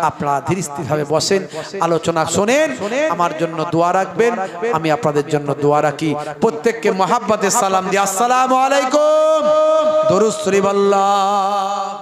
আপনারা ধীর স্থিরভাবে বসেন, আলোচনা শোনেন, আমার জন্য দোয়া রাখবেন, আমি আপনাদের জন্য দোয়া রাখি। প্রত্যেককে মহাব্বতে সালাম দিই, আসসালামু আলাইকুম, দরুদ শরীফ আল্লাহ।